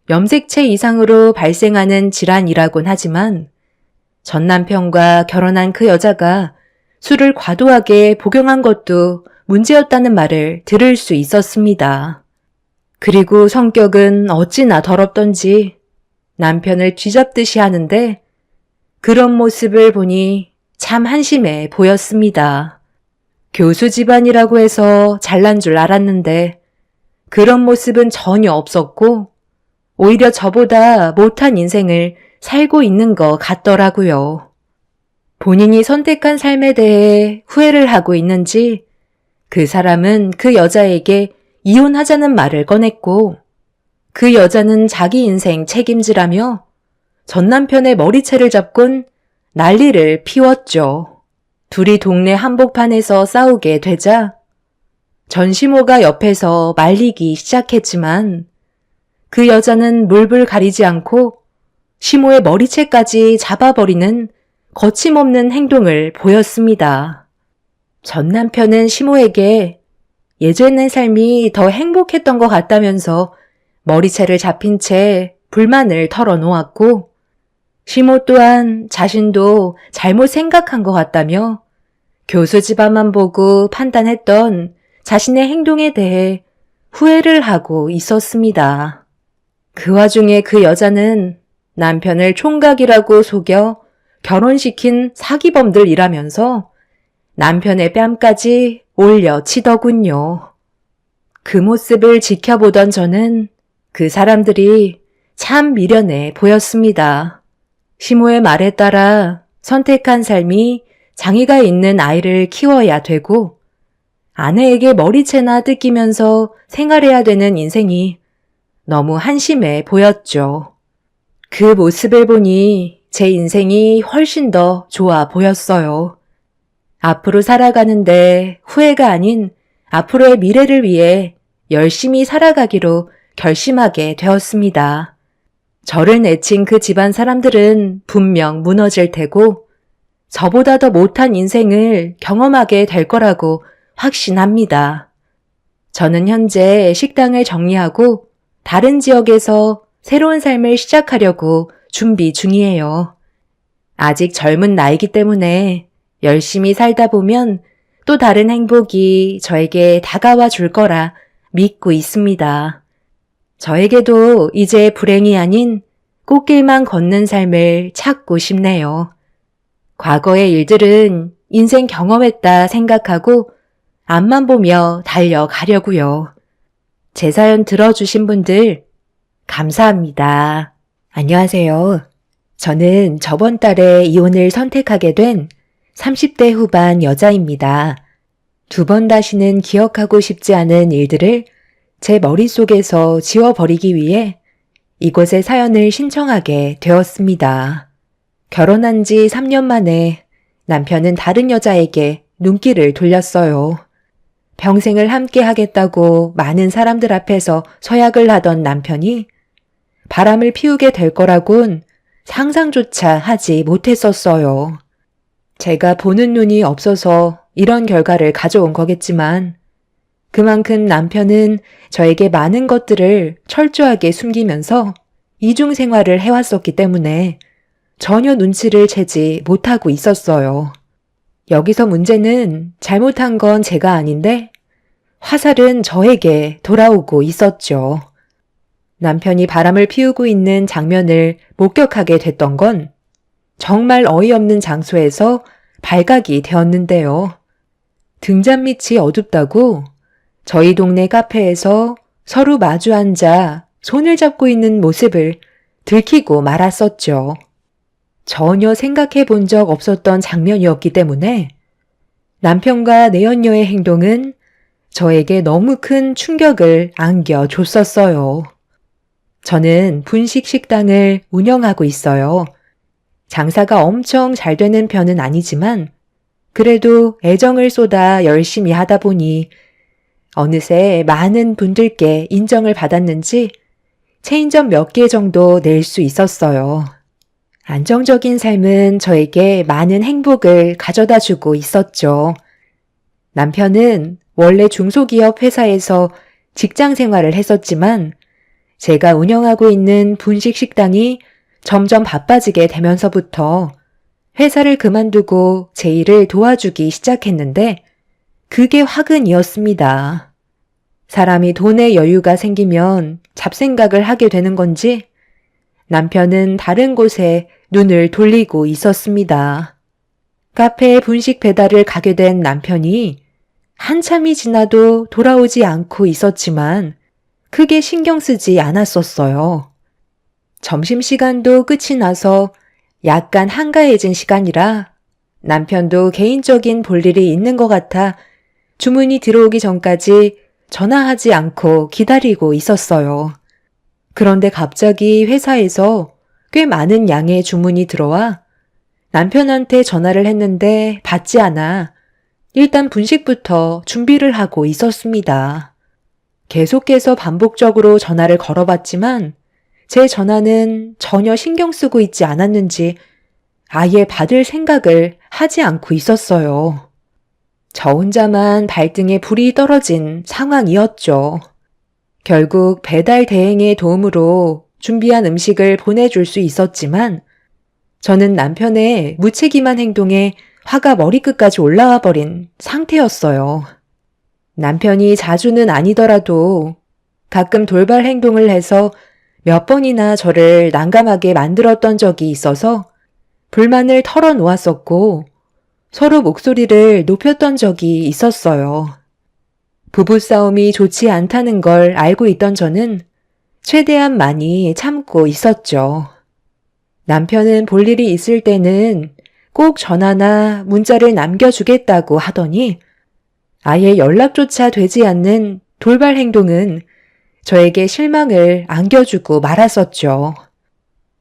염색체 이상으로 발생하는 질환이라곤 하지만 전 남편과 결혼한 그 여자가 술을 과도하게 복용한 것도 문제였다는 말을 들을 수 있었습니다. 그리고 성격은 어찌나 더럽던지 남편을 쥐잡듯이 하는데 그런 모습을 보니 참 한심해 보였습니다. 교수 집안이라고 해서 잘난 줄 알았는데 그런 모습은 전혀 없었고 오히려 저보다 못한 인생을 살고 있는 것 같더라고요. 본인이 선택한 삶에 대해 후회를 하고 있는지 그 사람은 그 여자에게 이혼하자는 말을 꺼냈고 그 여자는 자기 인생 책임지라며 전 남편의 머리채를 잡곤 난리를 피웠죠. 둘이 동네 한복판에서 싸우게 되자 전시모가 옆에서 말리기 시작했지만 그 여자는 물불 가리지 않고 시모의 머리채까지 잡아버리는 거침없는 행동을 보였습니다. 전 남편은 시모에게 예전의 삶이 더 행복했던 것 같다면서 머리채를 잡힌 채 불만을 털어놓았고 시모 또한 자신도 잘못 생각한 것 같다며 교수 집안만 보고 판단했던 자신의 행동에 대해 후회를 하고 있었습니다. 그 와중에 그 여자는 남편을 총각이라고 속여 결혼시킨 사기범들이라면서 남편의 뺨까지 올려치더군요. 그 모습을 지켜보던 저는 그 사람들이 참 미련해 보였습니다. 시모의 말에 따라 선택한 삶이 장애가 있는 아이를 키워야 되고 아내에게 머리채나 뜯기면서 생활해야 되는 인생이 너무 한심해 보였죠. 그 모습을 보니 제 인생이 훨씬 더 좋아 보였어요. 앞으로 살아가는데 후회가 아닌 앞으로의 미래를 위해 열심히 살아가기로 결심하게 되었습니다. 저를 내친 그 집안 사람들은 분명 무너질 테고 저보다 더 못한 인생을 경험하게 될 거라고 확신합니다. 저는 현재 식당을 정리하고 다른 지역에서 새로운 삶을 시작하려고 준비 중이에요. 아직 젊은 나이기 때문에 열심히 살다 보면 또 다른 행복이 저에게 다가와 줄 거라 믿고 있습니다. 저에게도 이제 불행이 아닌 꽃길만 걷는 삶을 찾고 싶네요. 과거의 일들은 인생 경험했다 생각하고 앞만 보며 달려가려고요. 제 사연 들어주신 분들 감사합니다. 안녕하세요. 저는 저번 달에 이혼을 선택하게 된 30대 후반 여자입니다. 두 번 다시는 기억하고 싶지 않은 일들을 제 머릿속에서 지워버리기 위해 이곳에 사연을 신청하게 되었습니다. 결혼한 지 3년 만에 남편은 다른 여자에게 눈길을 돌렸어요. 평생을 함께 하겠다고 많은 사람들 앞에서 서약을 하던 남편이 바람을 피우게 될 거라곤 상상조차 하지 못했었어요. 제가 보는 눈이 없어서 이런 결과를 가져온 거겠지만 그만큼 남편은 저에게 많은 것들을 철저하게 숨기면서 이중 생활을 해왔었기 때문에 전혀 눈치를 채지 못하고 있었어요. 여기서 문제는 잘못한 건 제가 아닌데 화살은 저에게 돌아오고 있었죠. 남편이 바람을 피우고 있는 장면을 목격하게 됐던 건 정말 어이없는 장소에서 발각이 되었는데요. 등잔 밑이 어둡다고 저희 동네 카페에서 서로 마주 앉아 손을 잡고 있는 모습을 들키고 말았었죠. 전혀 생각해 본 적 없었던 장면이었기 때문에 남편과 내연녀의 행동은 저에게 너무 큰 충격을 안겨줬었어요. 저는 분식 식당을 운영하고 있어요. 장사가 엄청 잘 되는 편은 아니지만 그래도 애정을 쏟아 열심히 하다 보니 어느새 많은 분들께 인정을 받았는지 체인점 몇 개 정도 낼 수 있었어요. 안정적인 삶은 저에게 많은 행복을 가져다 주고 있었죠. 남편은 원래 중소기업 회사에서 직장 생활을 했었지만 제가 운영하고 있는 분식 식당이 점점 바빠지게 되면서부터 회사를 그만두고 제 일을 도와주기 시작했는데 그게 화근이었습니다. 사람이 돈에 여유가 생기면 잡생각을 하게 되는 건지 남편은 다른 곳에 눈을 돌리고 있었습니다. 카페에 분식 배달을 가게 된 남편이 한참이 지나도 돌아오지 않고 있었지만 크게 신경 쓰지 않았었어요. 점심시간도 끝이 나서 약간 한가해진 시간이라 남편도 개인적인 볼일이 있는 것 같아 주문이 들어오기 전까지 전화하지 않고 기다리고 있었어요. 그런데 갑자기 회사에서 꽤 많은 양의 주문이 들어와 남편한테 전화를 했는데 받지 않아 일단 분식부터 준비를 하고 있었습니다. 계속해서 반복적으로 전화를 걸어봤지만 제 전화는 전혀 신경 쓰고 있지 않았는지 아예 받을 생각을 하지 않고 있었어요. 저 혼자만 발등에 불이 떨어진 상황이었죠. 결국 배달 대행의 도움으로 준비한 음식을 보내줄 수 있었지만 저는 남편의 무책임한 행동에 화가 머리끝까지 올라와 버린 상태였어요. 남편이 자주는 아니더라도 가끔 돌발 행동을 해서 몇 번이나 저를 난감하게 만들었던 적이 있어서 불만을 털어놓았었고 서로 목소리를 높였던 적이 있었어요. 부부싸움이 좋지 않다는 걸 알고 있던 저는 최대한 많이 참고 있었죠. 남편은 볼 일이 있을 때는 꼭 전화나 문자를 남겨주겠다고 하더니 아예 연락조차 되지 않는 돌발 행동은 저에게 실망을 안겨주고 말았었죠.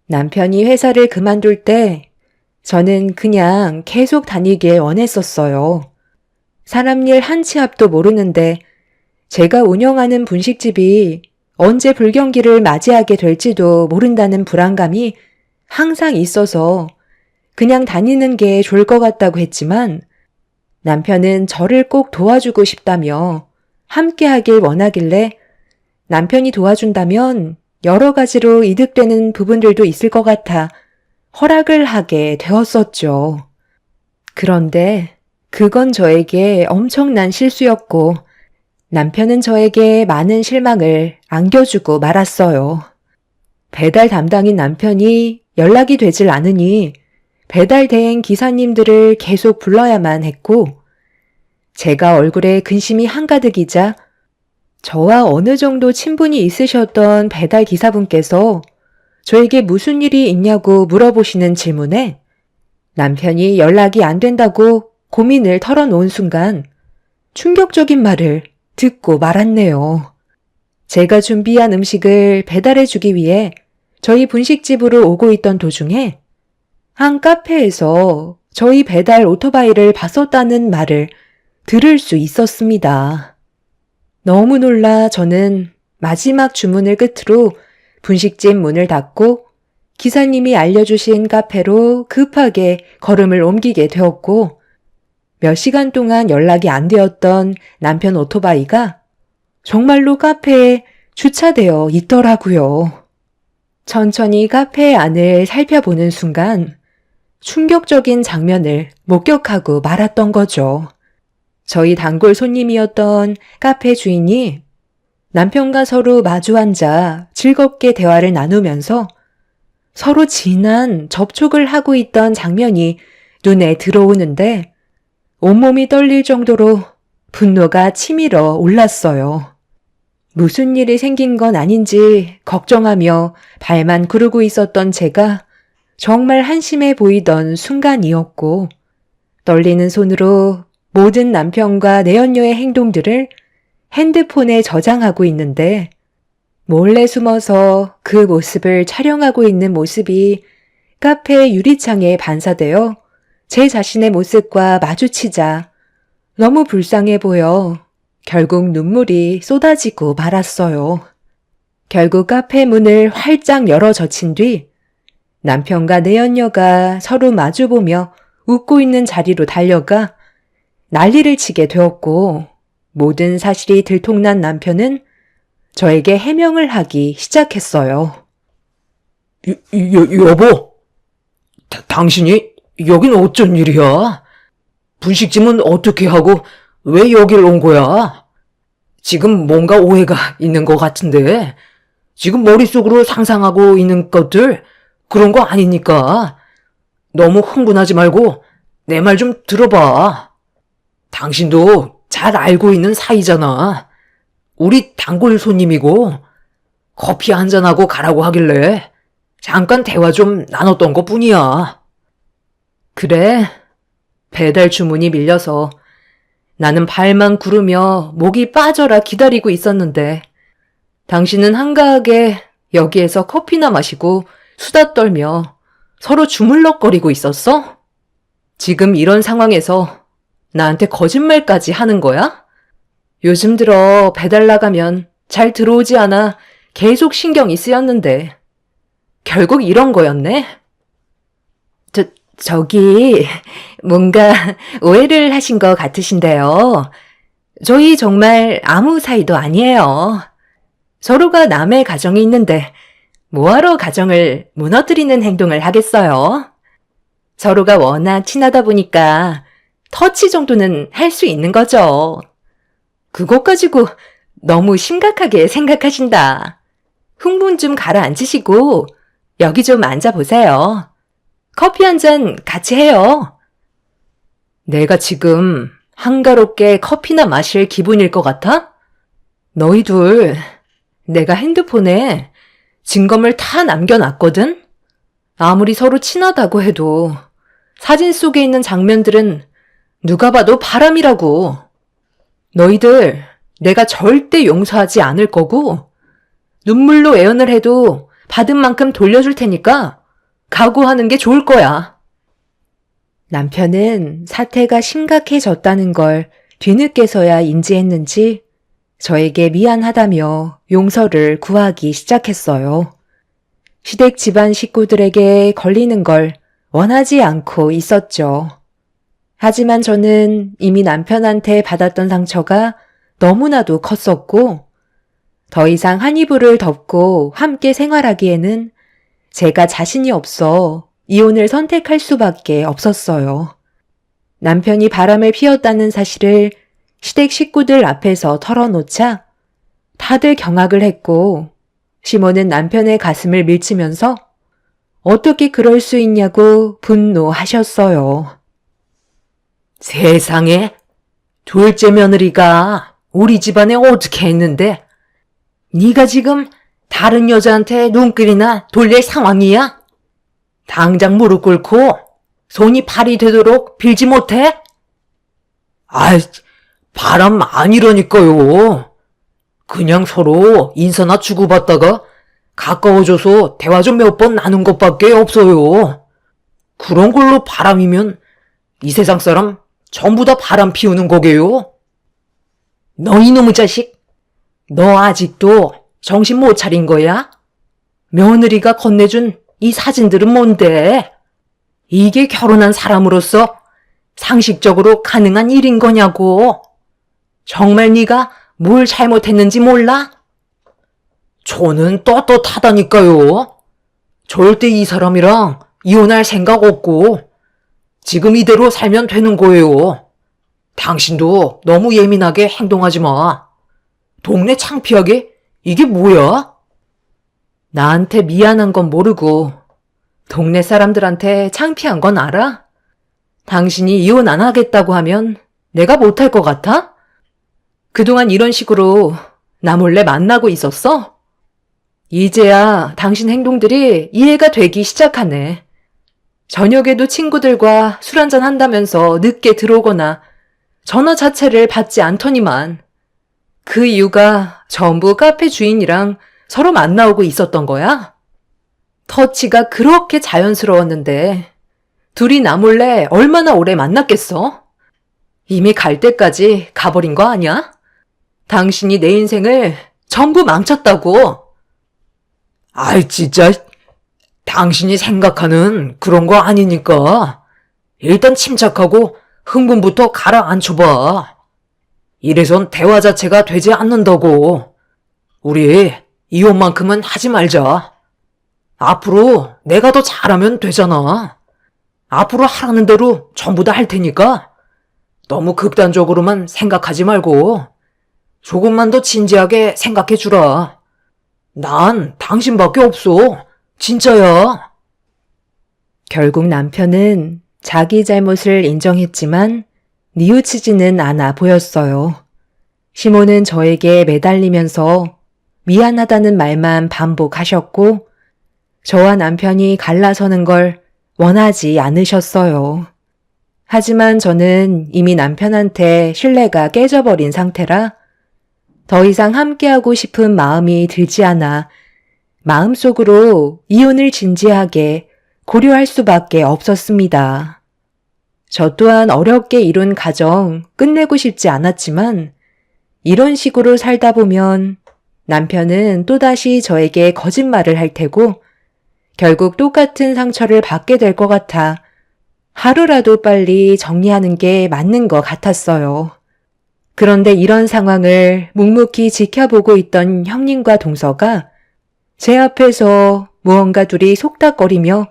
남편이 회사를 그만둘 때 저는 그냥 계속 다니길 원했었어요. 사람 일 한 치 앞도 모르는데 제가 운영하는 분식집이 언제 불경기를 맞이하게 될지도 모른다는 불안감이 항상 있어서 그냥 다니는 게 좋을 것 같다고 했지만 남편은 저를 꼭 도와주고 싶다며 함께 하길 원하길래 남편이 도와준다면 여러 가지로 이득되는 부분들도 있을 것 같아 허락을 하게 되었었죠. 그런데 그건 저에게 엄청난 실수였고 남편은 저에게 많은 실망을 안겨주고 말았어요. 배달 담당인 남편이 연락이 되질 않으니 배달 대행 기사님들을 계속 불러야만 했고 제가 얼굴에 근심이 한가득이자 저와 어느 정도 친분이 있으셨던 배달 기사분께서 저에게 무슨 일이 있냐고 물어보시는 질문에 남편이 연락이 안 된다고 고민을 털어놓은 순간 충격적인 말을 듣고 말았네요. 제가 준비한 음식을 배달해주기 위해 저희 분식집으로 오고 있던 도중에 한 카페에서 저희 배달 오토바이를 봤었다는 말을 들을 수 있었습니다. 너무 놀라 저는 마지막 주문을 끝으로 분식집 문을 닫고 기사님이 알려주신 카페로 급하게 걸음을 옮기게 되었고 몇 시간 동안 연락이 안 되었던 남편 오토바이가 정말로 카페에 주차되어 있더라고요. 천천히 카페 안을 살펴보는 순간 충격적인 장면을 목격하고 말았던 거죠. 저희 단골 손님이었던 카페 주인이 남편과 서로 마주 앉아 즐겁게 대화를 나누면서 서로 진한 접촉을 하고 있던 장면이 눈에 들어오는데 온몸이 떨릴 정도로 분노가 치밀어 올랐어요. 무슨 일이 생긴 건 아닌지 걱정하며 발만 구르고 있었던 제가 정말 한심해 보이던 순간이었고 떨리는 손으로 모든 남편과 내연녀의 행동들을 핸드폰에 저장하고 있는데 몰래 숨어서 그 모습을 촬영하고 있는 모습이 카페 유리창에 반사되어 제 자신의 모습과 마주치자 너무 불쌍해 보여 결국 눈물이 쏟아지고 말았어요. 결국 카페 문을 활짝 열어 젖힌 뒤 남편과 내연녀가 서로 마주보며 웃고 있는 자리로 달려가 난리를 치게 되었고 모든 사실이 들통난 남편은 저에게 해명을 하기 시작했어요. 여보, 당신이 여긴 어쩐 일이야? 분식집은 어떻게 하고 왜 여길 온 거야? 지금 뭔가 오해가 있는 것 같은데 지금 머릿속으로 상상하고 있는 것들 그런 거 아니니까 너무 흥분하지 말고 내 말 좀 들어봐. 당신도 잘 알고 있는 사이잖아. 우리 단골 손님이고 커피 한잔하고 가라고 하길래 잠깐 대화 좀 나눴던 것 뿐이야. 그래, 배달 주문이 밀려서 나는 발만 구르며 목이 빠져라 기다리고 있었는데 당신은 한가하게 여기에서 커피나 마시고 수다 떨며 서로 주물럭거리고 있었어? 지금 이런 상황에서 나한테 거짓말까지 하는 거야? 요즘 들어 배달 나가면 잘 들어오지 않아 계속 신경이 쓰였는데 결국 이런 거였네? 저기 뭔가 오해를 하신 것 같으신데요. 저희 정말 아무 사이도 아니에요. 서로가 남의 가정이 있는데 뭐하러 가정을 무너뜨리는 행동을 하겠어요? 서로가 워낙 친하다 보니까 터치 정도는 할 수 있는 거죠. 그것 가지고 너무 심각하게 생각하신다. 흥분 좀 가라앉히시고 여기 좀 앉아보세요. 커피 한 잔 같이 해요. 내가 지금 한가롭게 커피나 마실 기분일 것 같아? 너희 둘, 내가 핸드폰에 증거물 다 남겨놨거든? 아무리 서로 친하다고 해도 사진 속에 있는 장면들은 누가 봐도 바람이라고. 너희들 내가 절대 용서하지 않을 거고 눈물로 애연을 해도 받은 만큼 돌려줄 테니까 각오하는 게 좋을 거야. 남편은 사태가 심각해졌다는 걸 뒤늦게서야 인지했는지 저에게 미안하다며 용서를 구하기 시작했어요. 시댁 집안 식구들에게 걸리는 걸 원하지 않고 있었죠. 하지만 저는 이미 남편한테 받았던 상처가 너무나도 컸었고 더 이상 한 이불을 덮고 함께 생활하기에는 제가 자신이 없어 이혼을 선택할 수밖에 없었어요. 남편이 바람을 피웠다는 사실을 시댁 식구들 앞에서 털어놓자 다들 경악을 했고 시모는 남편의 가슴을 밀치면서 어떻게 그럴 수 있냐고 분노하셨어요. 세상에, 둘째 며느리가 우리 집안에 어떻게 했는데 네가 지금 다른 여자한테 눈길이나 돌릴 상황이야? 당장 무릎 꿇고 손이 발이 되도록 빌지 못해? 아이, 바람 아니라니까요. 그냥 서로 인사나 주고받다가 가까워져서 대화 좀 몇 번 나눈 것밖에 없어요. 그런 걸로 바람이면 이 세상 사람 전부 다 바람 피우는 거게요. 너 이놈의 자식, 너 아직도 정신 못 차린 거야? 며느리가 건네준 이 사진들은 뭔데? 이게 결혼한 사람으로서 상식적으로 가능한 일인 거냐고. 정말 네가 뭘 잘못했는지 몰라? 저는 떳떳하다니까요. 절대 이 사람이랑 이혼할 생각 없고 지금 이대로 살면 되는 거예요. 당신도 너무 예민하게 행동하지 마. 동네 창피하게 이게 뭐야? 나한테 미안한 건 모르고 동네 사람들한테 창피한 건 알아? 당신이 이혼 안 하겠다고 하면 내가 못할 것 같아? 그동안 이런 식으로 나 몰래 만나고 있었어? 이제야 당신 행동들이 이해가 되기 시작하네. 저녁에도 친구들과 술 한잔 한다면서 늦게 들어오거나 전화 자체를 받지 않더니만 그 이유가 전부 카페 주인이랑 서로 만나오고 있었던 거야? 터치가 그렇게 자연스러웠는데 둘이 나 몰래 얼마나 오래 만났겠어? 이미 갈 때까지 가버린 거 아니야? 당신이 내 인생을 전부 망쳤다고. 아이 진짜 당신이 생각하는 그런 거 아니니까 일단 침착하고 흥분부터 가라앉혀봐. 이래선 대화 자체가 되지 않는다고. 우리 이혼만큼은 하지 말자. 앞으로 내가 더 잘하면 되잖아. 앞으로 하라는 대로 전부 다 할 테니까 너무 극단적으로만 생각하지 말고 조금만 더 진지하게 생각해 주라. 난 당신밖에 없어. 진짜야. 결국 남편은 자기 잘못을 인정했지만 뉘우치지는 않아 보였어요. 시모는 저에게 매달리면서 미안하다는 말만 반복하셨고 저와 남편이 갈라서는 걸 원하지 않으셨어요. 하지만 저는 이미 남편한테 신뢰가 깨져버린 상태라 더 이상 함께하고 싶은 마음이 들지 않아 마음속으로 이혼을 진지하게 고려할 수밖에 없었습니다. 저 또한 어렵게 이룬 가정 끝내고 싶지 않았지만 이런 식으로 살다 보면 남편은 또다시 저에게 거짓말을 할 테고 결국 똑같은 상처를 받게 될 것 같아 하루라도 빨리 정리하는 게 맞는 것 같았어요. 그런데 이런 상황을 묵묵히 지켜보고 있던 형님과 동서가 제 앞에서 무언가 둘이 속닥거리며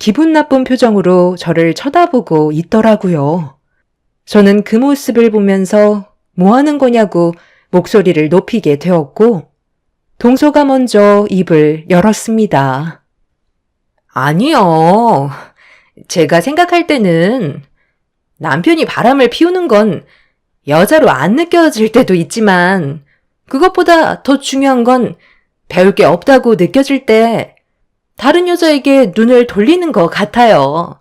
기분 나쁜 표정으로 저를 쳐다보고 있더라고요. 저는 그 모습을 보면서 뭐 하는 거냐고 목소리를 높이게 되었고 동서가 먼저 입을 열었습니다. 아니요. 제가 생각할 때는 남편이 바람을 피우는 건 여자로 안 느껴질 때도 있지만 그것보다 더 중요한 건 배울 게 없다고 느껴질 때 다른 여자에게 눈을 돌리는 것 같아요.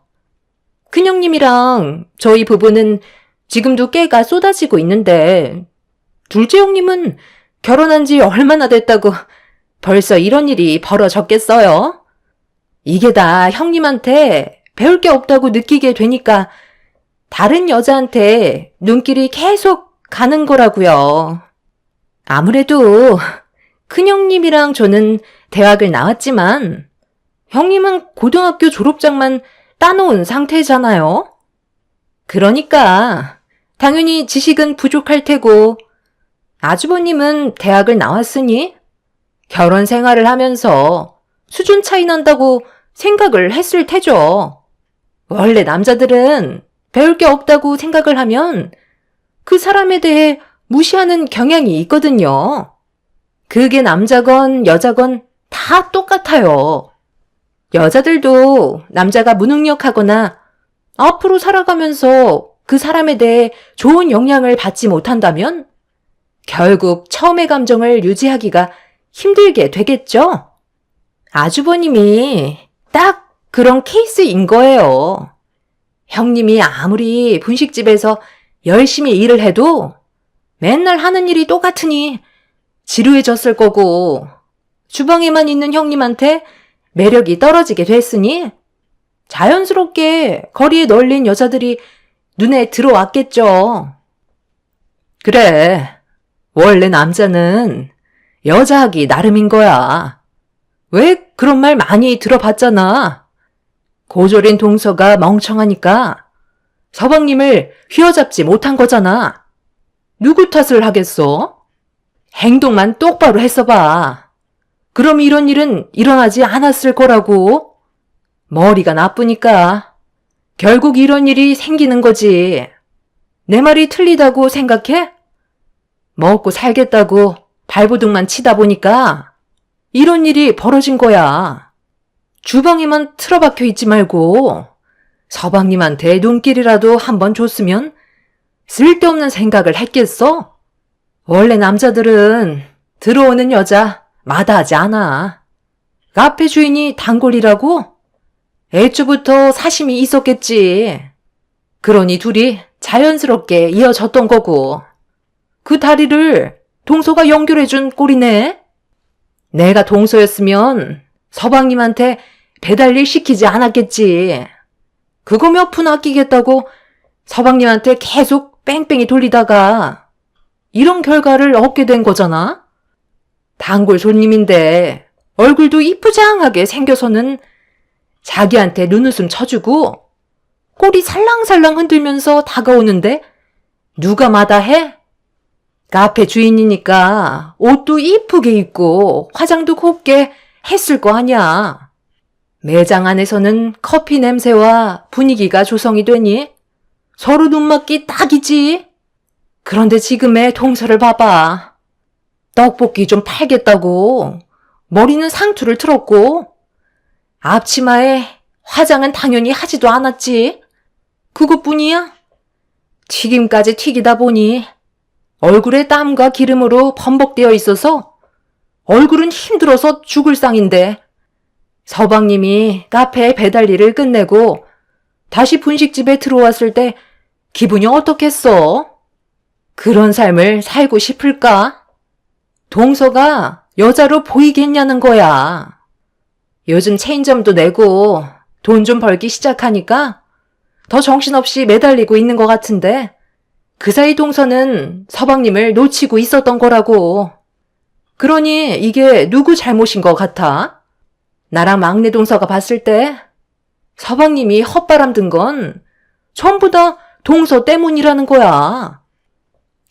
큰형님이랑 저희 부부는 지금도 깨가 쏟아지고 있는데 둘째 형님은 결혼한 지 얼마나 됐다고 벌써 이런 일이 벌어졌겠어요? 이게 다 형님한테 배울 게 없다고 느끼게 되니까 다른 여자한테 눈길이 계속 가는 거라고요. 아무래도 큰형님이랑 저는 대학을 나왔지만 형님은 고등학교 졸업장만 따놓은 상태잖아요. 그러니까 당연히 지식은 부족할 테고 아주버님은 대학을 나왔으니 결혼 생활을 하면서 수준 차이 난다고 생각을 했을 테죠. 원래 남자들은 배울 게 없다고 생각을 하면 그 사람에 대해 무시하는 경향이 있거든요. 그게 남자건 여자건 다 똑같아요. 여자들도 남자가 무능력하거나 앞으로 살아가면서 그 사람에 대해 좋은 영향을 받지 못한다면 결국 처음의 감정을 유지하기가 힘들게 되겠죠? 아주버님이 딱 그런 케이스인 거예요. 형님이 아무리 분식집에서 열심히 일을 해도 맨날 하는 일이 똑같으니 지루해졌을 거고 주방에만 있는 형님한테 매력이 떨어지게 됐으니 자연스럽게 거리에 널린 여자들이 눈에 들어왔겠죠. 그래, 원래 남자는 여자하기 나름인 거야. 왜 그런 말 많이 들어봤잖아. 고졸인 동서가 멍청하니까 서방님을 휘어잡지 못한 거잖아. 누구 탓을 하겠어? 행동만 똑바로 했어봐. 그럼 이런 일은 일어나지 않았을 거라고. 머리가 나쁘니까 결국 이런 일이 생기는 거지. 내 말이 틀리다고 생각해? 먹고 살겠다고 발버둥만 치다 보니까 이런 일이 벌어진 거야. 주방에만 틀어박혀 있지 말고 서방님한테 눈길이라도 한번 줬으면 쓸데없는 생각을 했겠어? 원래 남자들은 들어오는 여자 마다하지 않아. 카페 주인이 단골이라고? 애초부터 사심이 있었겠지. 그러니 둘이 자연스럽게 이어졌던 거고. 그 다리를 동서가 연결해준 꼴이네. 내가 동서였으면 서방님한테 배달일 시키지 않았겠지. 그거 몇 푼 아끼겠다고 서방님한테 계속 뺑뺑이 돌리다가 이런 결과를 얻게 된 거잖아. 단골 손님인데 얼굴도 이쁘장하게 생겨서는 자기한테 눈웃음 쳐주고 꼬리 살랑살랑 흔들면서 다가오는데 누가 마다해? 카페 주인이니까 옷도 이쁘게 입고 화장도 곱게 했을 거 아냐. 매장 안에서는 커피 냄새와 분위기가 조성이 되니 서로 눈맞기 딱이지. 그런데 지금의 동서를 봐봐. 떡볶이 좀 팔겠다고 머리는 상투를 틀었고 앞치마에 화장은 당연히 하지도 않았지. 그것뿐이야? 튀김까지 튀기다 보니 얼굴에 땀과 기름으로 범벅되어 있어서 얼굴은 힘들어서 죽을 상인데 서방님이 카페 배달 일을 끝내고 다시 분식집에 들어왔을 때 기분이 어떻겠어? 그런 삶을 살고 싶을까? 동서가 여자로 보이겠냐는 거야. 요즘 체인점도 내고 돈 좀 벌기 시작하니까 더 정신없이 매달리고 있는 것 같은데 그 사이 동서는 서방님을 놓치고 있었던 거라고. 그러니 이게 누구 잘못인 것 같아? 나랑 막내 동서가 봤을 때 서방님이 헛바람 든 건 전부 다 동서 때문이라는 거야.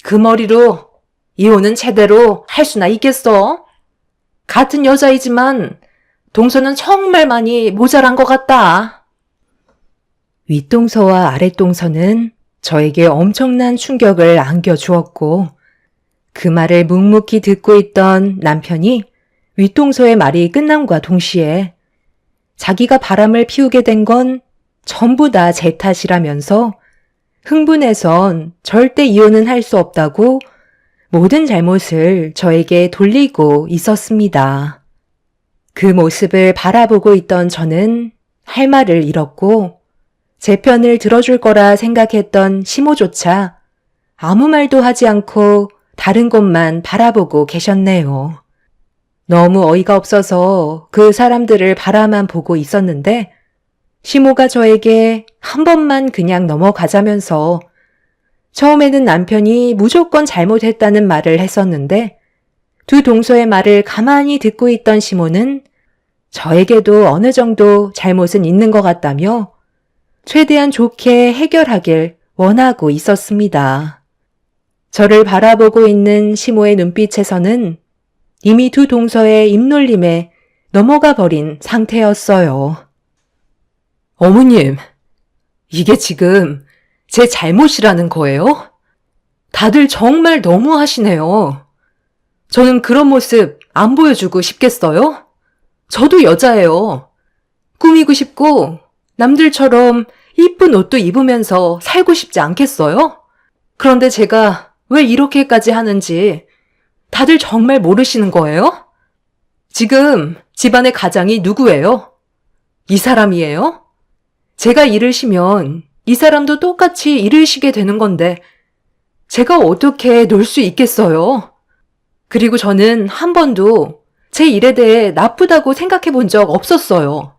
그 머리로 이혼은 제대로 할 수나 있겠어? 같은 여자이지만 동서는 정말 많이 모자란 것 같다. 윗동서와 아랫동서는 저에게 엄청난 충격을 안겨주었고 그 말을 묵묵히 듣고 있던 남편이 윗동서의 말이 끝남과 동시에 자기가 바람을 피우게 된 건 전부 다 제 탓이라면서 흥분해선 절대 이혼은 할 수 없다고 모든 잘못을 저에게 돌리고 있었습니다. 그 모습을 바라보고 있던 저는 할 말을 잃었고 제 편을 들어줄 거라 생각했던 시모조차 아무 말도 하지 않고 다른 곳만 바라보고 계셨네요. 너무 어이가 없어서 그 사람들을 바라만 보고 있었는데 시모가 저에게 한 번만 그냥 넘어가자면서 처음에는 남편이 무조건 잘못했다는 말을 했었는데 두 동서의 말을 가만히 듣고 있던 시모는 저에게도 어느 정도 잘못은 있는 것 같다며 최대한 좋게 해결하길 원하고 있었습니다. 저를 바라보고 있는 시모의 눈빛에서는 이미 두 동서의 입놀림에 넘어가 버린 상태였어요. 어머님, 이게 지금 제 잘못이라는 거예요? 다들 정말 너무하시네요. 저는 그런 모습 안 보여주고 싶겠어요? 저도 여자예요. 꾸미고 싶고 남들처럼 이쁜 옷도 입으면서 살고 싶지 않겠어요? 그런데 제가 왜 이렇게까지 하는지 다들 정말 모르시는 거예요? 지금 집안의 가장이 누구예요? 이 사람이에요? 제가 일을 쉬면 이 사람도 똑같이 일을 쉬게 되는 건데 제가 어떻게 놀 수 있겠어요? 그리고 저는 한 번도 제 일에 대해 나쁘다고 생각해 본 적 없었어요.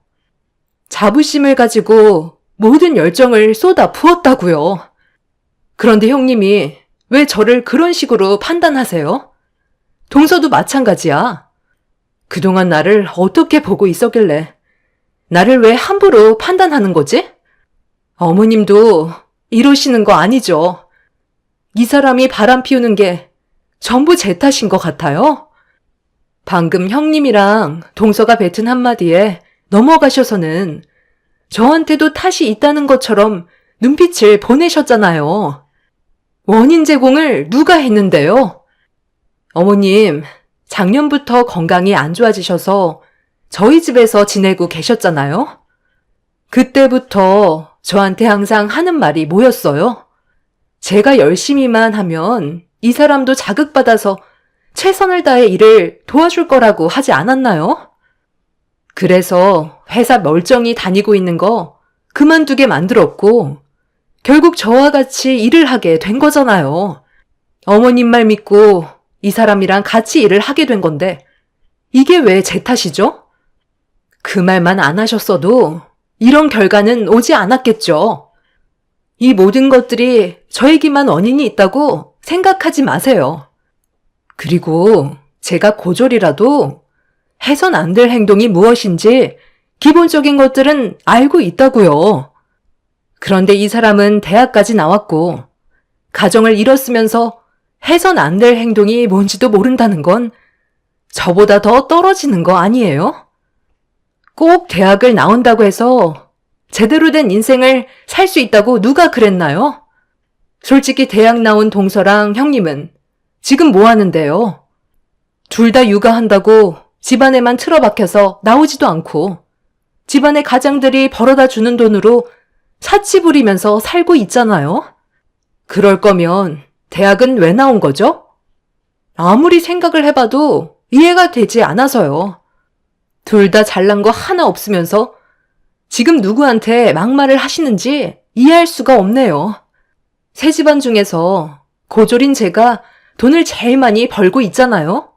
자부심을 가지고 모든 열정을 쏟아 부었다고요. 그런데 형님이 왜 저를 그런 식으로 판단하세요? 동서도 마찬가지야. 그동안 나를 어떻게 보고 있었길래 나를 왜 함부로 판단하는 거지? 어머님도 이러시는 거 아니죠? 이 사람이 바람 피우는 게 전부 제 탓인 것 같아요? 방금 형님이랑 동서가 뱉은 한마디에 넘어가셔서는 저한테도 탓이 있다는 것처럼 눈빛을 보내셨잖아요. 원인 제공을 누가 했는데요? 어머님, 작년부터 건강이 안 좋아지셔서 저희 집에서 지내고 계셨잖아요? 그때부터 저한테 항상 하는 말이 뭐였어요? 제가 열심히만 하면 이 사람도 자극받아서 최선을 다해 일을 도와줄 거라고 하지 않았나요? 그래서 회사 멀쩡히 다니고 있는 거 그만두게 만들었고 결국 저와 같이 일을 하게 된 거잖아요. 어머님 말 믿고 이 사람이랑 같이 일을 하게 된 건데 이게 왜 제 탓이죠? 그 말만 안 하셨어도 이런 결과는 오지 않았겠죠. 이 모든 것들이 저에게만 원인이 있다고 생각하지 마세요. 그리고 제가 고졸이라도 해선 안 될 행동이 무엇인지 기본적인 것들은 알고 있다고요. 그런데 이 사람은 대학까지 나왔고 가정을 이뤘으면서 해선 안 될 행동이 뭔지도 모른다는 건 저보다 더 떨어지는 거 아니에요? 꼭 대학을 나온다고 해서 제대로 된 인생을 살 수 있다고 누가 그랬나요? 솔직히 대학 나온 동서랑 형님은 지금 뭐 하는데요? 둘 다 육아한다고 집안에만 틀어박혀서 나오지도 않고 집안의 가장들이 벌어다 주는 돈으로 사치 부리면서 살고 있잖아요. 그럴 거면 대학은 왜 나온 거죠? 아무리 생각을 해봐도 이해가 되지 않아서요. 둘 다 잘난 거 하나 없으면서 지금 누구한테 막말을 하시는지 이해할 수가 없네요. 세 집안 중에서 고졸인 제가 돈을 제일 많이 벌고 있잖아요.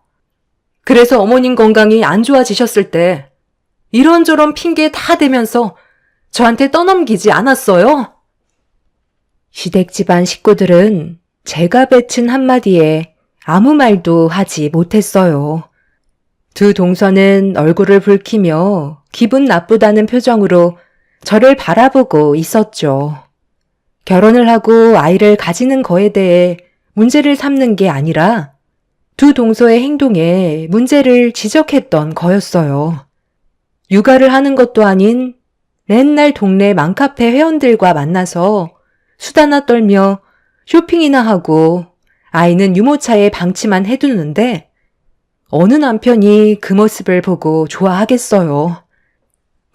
그래서 어머님 건강이 안 좋아지셨을 때 이런저런 핑계 다 대면서 저한테 떠넘기지 않았어요? 시댁 집안 식구들은 제가 뱉은 한마디에 아무 말도 하지 못했어요. 두 동서는 얼굴을 붉히며 기분 나쁘다는 표정으로 저를 바라보고 있었죠. 결혼을 하고 아이를 가지는 거에 대해 문제를 삼는 게 아니라 두 동서의 행동에 문제를 지적했던 거였어요. 육아를 하는 것도 아닌 맨날 동네 맘카페 회원들과 만나서 수다나 떨며 쇼핑이나 하고 아이는 유모차에 방치만 해두는데 어느 남편이 그 모습을 보고 좋아하겠어요.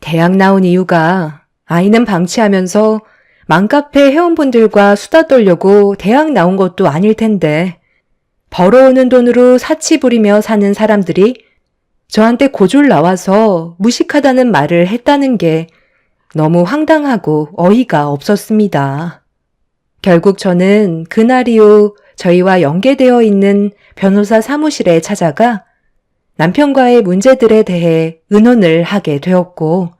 대학 나온 이유가 아이는 방치하면서 맘카페 회원분들과 수다 떨려고 대학 나온 것도 아닐 텐데 벌어오는 돈으로 사치 부리며 사는 사람들이 저한테 고졸 나와서 무식하다는 말을 했다는 게 너무 황당하고 어이가 없었습니다. 결국 저는 그날 이후 저희와 연계되어 있는 변호사 사무실에 찾아가 남편과의 문제들에 대해 의논을 하게 되었고,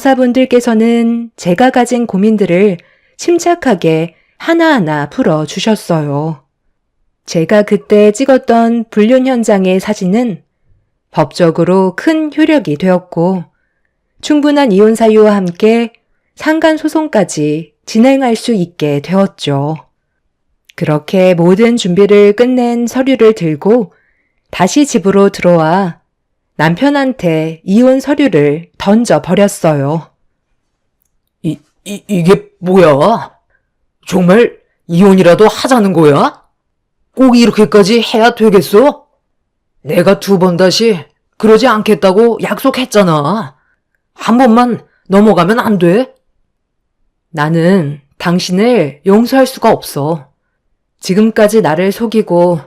변호사분들께서는 제가 가진 고민들을 침착하게 하나하나 풀어주셨어요. 제가 그때 찍었던 불륜 현장의 사진은 법적으로 큰 효력이 되었고, 충분한 이혼 사유와 함께 상간 소송까지 진행할 수 있게 되었죠. 그렇게 모든 준비를 끝낸 서류를 들고 다시 집으로 들어와 남편한테 이혼 서류를 던져버렸어요. 이게 뭐야? 정말 이혼이라도 하자는 거야? 꼭 이렇게까지 해야 되겠어? 내가 2번 다시 그러지 않겠다고 약속했잖아. 한 번만 넘어가면 안 돼? 나는 당신을 용서할 수가 없어. 지금까지 나를 속이고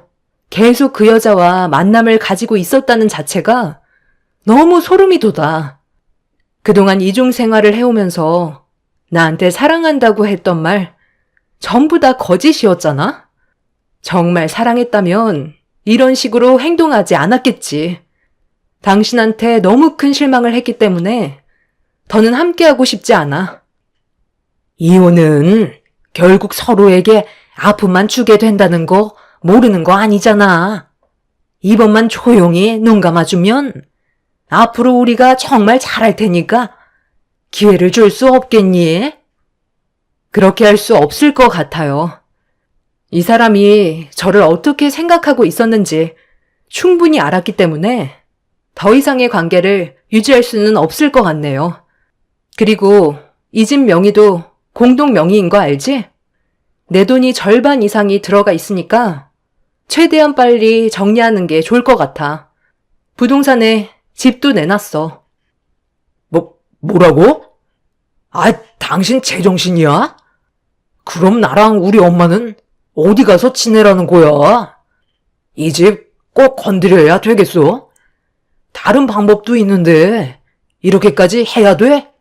계속 그 여자와 만남을 가지고 있었다는 자체가 너무 소름이 돋아. 그동안 이중 생활을 해오면서 나한테 사랑한다고 했던 말 전부 다 거짓이었잖아? 정말 사랑했다면 이런 식으로 행동하지 않았겠지. 당신한테 너무 큰 실망을 했기 때문에 더는 함께하고 싶지 않아. 이혼은 결국 서로에게 아픔만 주게 된다는 거 모르는 거 아니잖아. 이번만 조용히 눈 감아주면 앞으로 우리가 정말 잘할 테니까 기회를 줄 수 없겠니? 그렇게 할 수 없을 것 같아요. 이 사람이 저를 어떻게 생각하고 있었는지 충분히 알았기 때문에 더 이상의 관계를 유지할 수는 없을 것 같네요. 그리고 이 집 명의도 공동 명의인 거 알지? 내 돈이 절반 이상이 들어가 있으니까 최대한 빨리 정리하는 게 좋을 것 같아. 부동산에 집도 내놨어. 뭐라고? 당신 제정신이야? 그럼 나랑 우리 엄마는 어디 가서 지내라는 거야? 이 집 꼭 건드려야 되겠어? 다른 방법도 있는데 이렇게까지 해야 돼?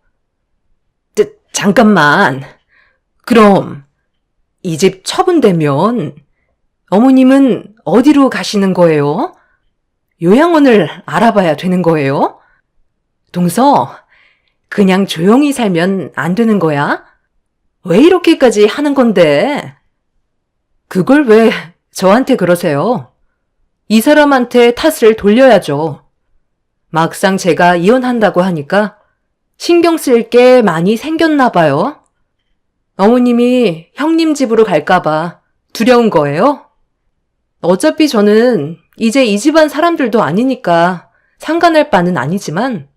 잠깐만. 그럼 이 집 처분되면 어머님은 어디로 가시는 거예요? 요양원을 알아봐야 되는 거예요? 동서, 그냥 조용히 살면 안 되는 거야? 왜 이렇게까지 하는 건데? 그걸 왜 저한테 그러세요? 이 사람한테 탓을 돌려야죠. 막상 제가 이혼한다고 하니까 신경 쓸 게 많이 생겼나 봐요. 어머님이 형님 집으로 갈까봐 두려운 거예요? 어차피 저는 이제 이 집안 사람들도 아니니까 상관할 바는 아니지만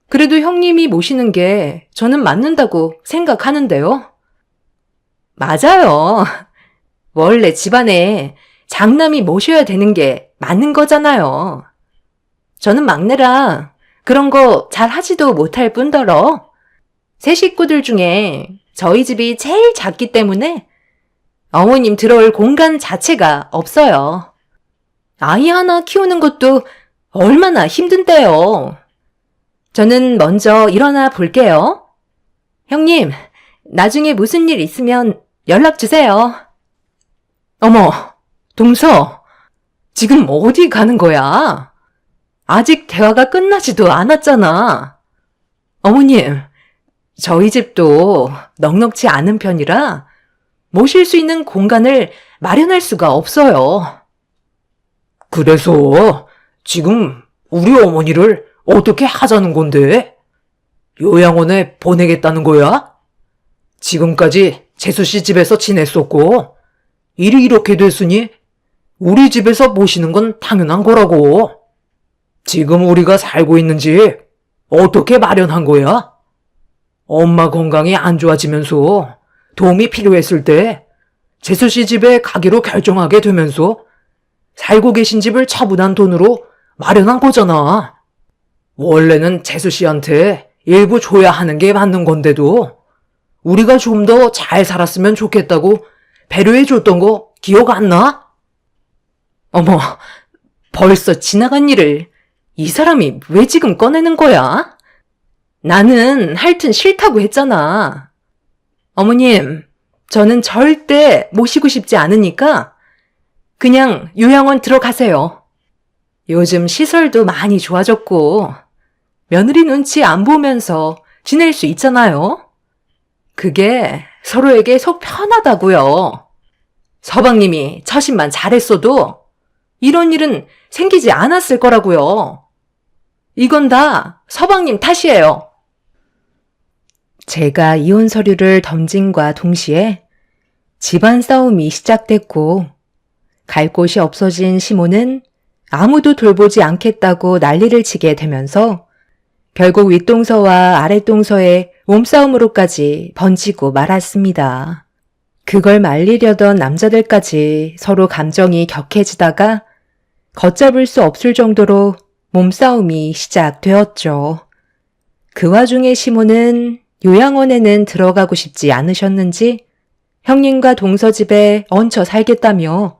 그래도 형님이 모시는 게 저는 맞는다고 생각하는데요. 맞아요. 원래 집안에 장남이 모셔야 되는 게 맞는 거잖아요. 저는 막내라 그런 거 잘 하지도 못할 뿐더러 세 식구들 중에 저희 집이 제일 작기 때문에 어머님 들어올 공간 자체가 없어요. 아이 하나 키우는 것도 얼마나 힘든데요. 저는 먼저 일어나 볼게요. 형님, 나중에 무슨 일 있으면 연락 주세요. 어머, 동서, 지금 어디 가는 거야? 아직 대화가 끝나지도 않았잖아. 어머님, 저희 집도 넉넉지 않은 편이라 모실 수 있는 공간을 마련할 수가 없어요. 그래서 지금 우리 어머니를 어떻게 하자는 건데? 요양원에 보내겠다는 거야? 지금까지 재수 씨 집에서 지냈었고, 일이 이렇게 됐으니 우리 집에서 모시는 건 당연한 거라고. 지금 우리가 살고 있는 집 어떻게 마련한 거야? 엄마 건강이 안 좋아지면서 도움이 필요했을 때 재수 씨 집에 가기로 결정하게 되면서 살고 계신 집을 처분한 돈으로 마련한 거잖아. 원래는 재수 씨한테 일부 줘야 하는 게 맞는 건데도 우리가 좀 더 잘 살았으면 좋겠다고 배려해 줬던 거 기억 안 나? 어머, 벌써 지나간 일을 이 사람이 왜 지금 꺼내는 거야? 나는 하여튼 싫다고 했잖아. 어머님, 저는 절대 모시고 싶지 않으니까 그냥 요양원 들어가세요. 요즘 시설도 많이 좋아졌고 며느리 눈치 안 보면서 지낼 수 있잖아요. 그게 서로에게 속 편하다고요. 서방님이 처신만 잘했어도 이런 일은 생기지 않았을 거라고요. 이건 다 서방님 탓이에요. 제가 이혼 서류를 던짐과 동시에 집안 싸움이 시작됐고 갈 곳이 없어진 시모는 아무도 돌보지 않겠다고 난리를 치게 되면서 결국 윗동서와 아랫동서의 몸싸움으로까지 번지고 말았습니다. 그걸 말리려던 남자들까지 서로 감정이 격해지다가 걷잡을 수 없을 정도로 몸싸움이 시작되었죠. 그 와중에 시모는 요양원에는 들어가고 싶지 않으셨는지 형님과 동서 집에 얹혀 살겠다며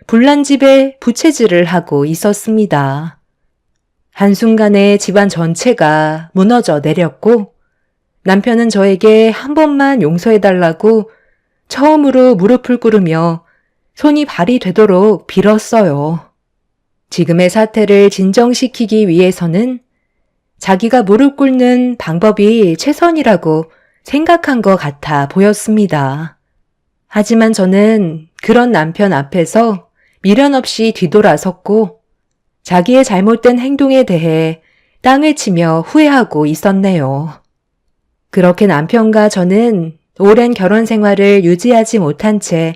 불난집에 부채질을 하고 있었습니다. 한순간에 집안 전체가 무너져 내렸고 남편은 저에게 한 번만 용서해달라고 처음으로 무릎을 꿇으며 손이 발이 되도록 빌었어요. 지금의 사태를 진정시키기 위해서는 자기가 무릎 꿇는 방법이 최선이라고 생각한 것 같아 보였습니다. 하지만 저는 그런 남편 앞에서 미련 없이 뒤돌아섰고 자기의 잘못된 행동에 대해 땅을 치며 후회하고 있었네요. 그렇게 남편과 저는 오랜 결혼 생활을 유지하지 못한 채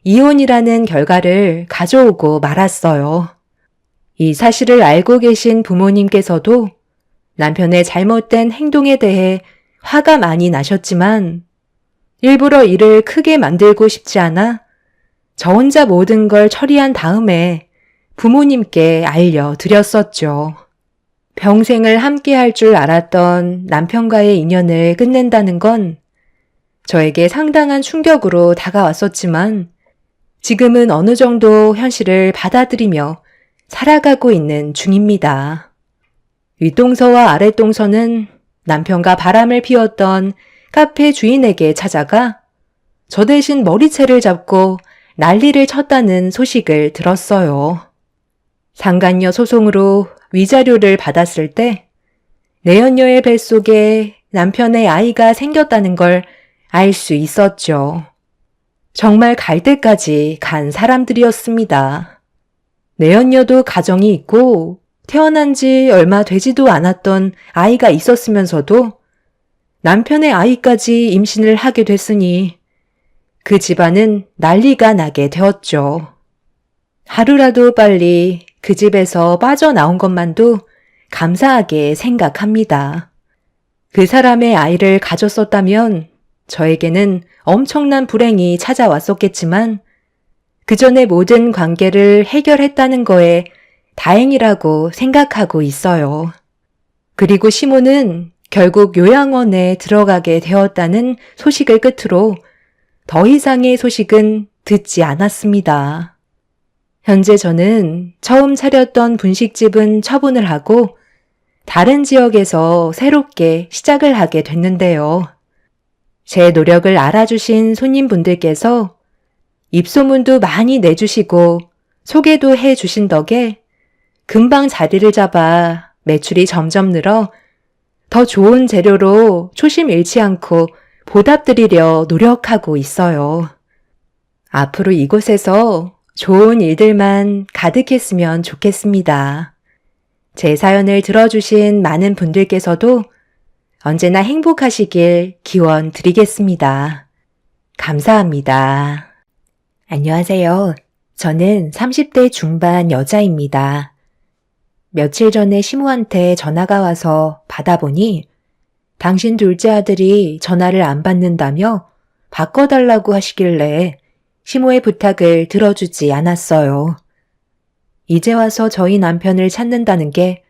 이혼이라는 결과를 가져오고 말았어요. 이 사실을 알고 계신 부모님께서도 남편의 잘못된 행동에 대해 화가 많이 나셨지만 일부러 일을 크게 만들고 싶지 않아 저 혼자 모든 걸 처리한 다음에 부모님께 알려드렸었죠. 평생을 함께 할 줄 알았던 남편과의 인연을 끝낸다는 건 저에게 상당한 충격으로 다가왔었지만 지금은 어느 정도 현실을 받아들이며 살아가고 있는 중입니다. 윗동서와 아랫동서는 남편과 바람을 피웠던 카페 주인에게 찾아가 저 대신 머리채를 잡고 난리를 쳤다는 소식을 들었어요. 상간녀 소송으로 위자료를 받았을 때 내연녀의 뱃속에 남편의 아이가 생겼다는 걸 알 수 있었죠. 정말 갈 때까지 간 사람들이었습니다. 내연녀도 가정이 있고 태어난 지 얼마 되지도 않았던 아이가 있었으면서도 남편의 아이까지 임신을 하게 됐으니 그 집안은 난리가 나게 되었죠. 하루라도 빨리 그 집에서 빠져나온 것만도 감사하게 생각합니다. 그 사람의 아이를 가졌었다면 저에게는 엄청난 불행이 찾아왔었겠지만 그 전에 모든 관계를 해결했다는 거에 다행이라고 생각하고 있어요. 그리고 시모는 결국 요양원에 들어가게 되었다는 소식을 끝으로 더 이상의 소식은 듣지 않았습니다. 현재 저는 처음 차렸던 분식집은 처분을 하고 다른 지역에서 새롭게 시작을 하게 됐는데요. 제 노력을 알아주신 손님분들께서 입소문도 많이 내주시고 소개도 해 주신 덕에 금방 자리를 잡아 매출이 점점 늘어 더 좋은 재료로 초심 잃지 않고 보답드리려 노력하고 있어요. 앞으로 이곳에서 좋은 일들만 가득했으면 좋겠습니다. 제 사연을 들어주신 많은 분들께서도 언제나 행복하시길 기원 드리겠습니다. 감사합니다. 안녕하세요. 저는 30대 중반 여자입니다. 며칠 전에 시모한테 전화가 와서 받아보니 당신 둘째 아들이 전화를 안 받는다며 바꿔달라고 하시길래 시모의 부탁을 들어주지 않았어요. 이제 와서 저희 남편을 찾는다는 게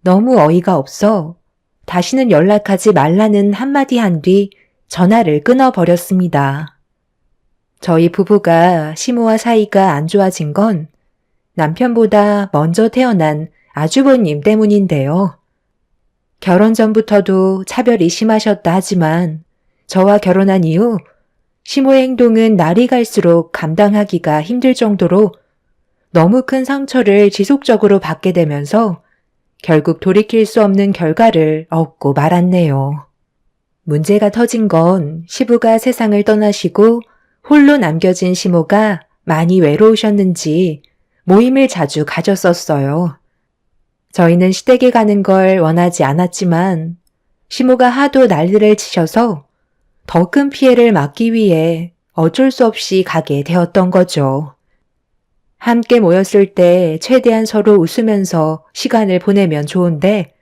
너무 어이가 없어 다시는 연락하지 말라는 한마디 한 뒤 전화를 끊어버렸습니다. 저희 부부가 시모와 사이가 안 좋아진 건 남편보다 먼저 태어난 아주버님 때문인데요. 결혼 전부터도 차별이 심하셨다 하지만 저와 결혼한 이후 시모의 행동은 날이 갈수록 감당하기가 힘들 정도로 너무 큰 상처를 지속적으로 받게 되면서 결국 돌이킬 수 없는 결과를 얻고 말았네요. 문제가 터진 건 시부가 세상을 떠나시고 홀로 남겨진 시모가 많이 외로우셨는지 모임을 자주 가졌었어요. 저희는 시댁에 가는 걸 원하지 않았지만 시모가 하도 난리를 치셔서 더 큰 피해를 막기 위해 어쩔 수 없이 가게 되었던 거죠. 함께 모였을 때 최대한 서로 웃으면서 시간을 보내면 좋은데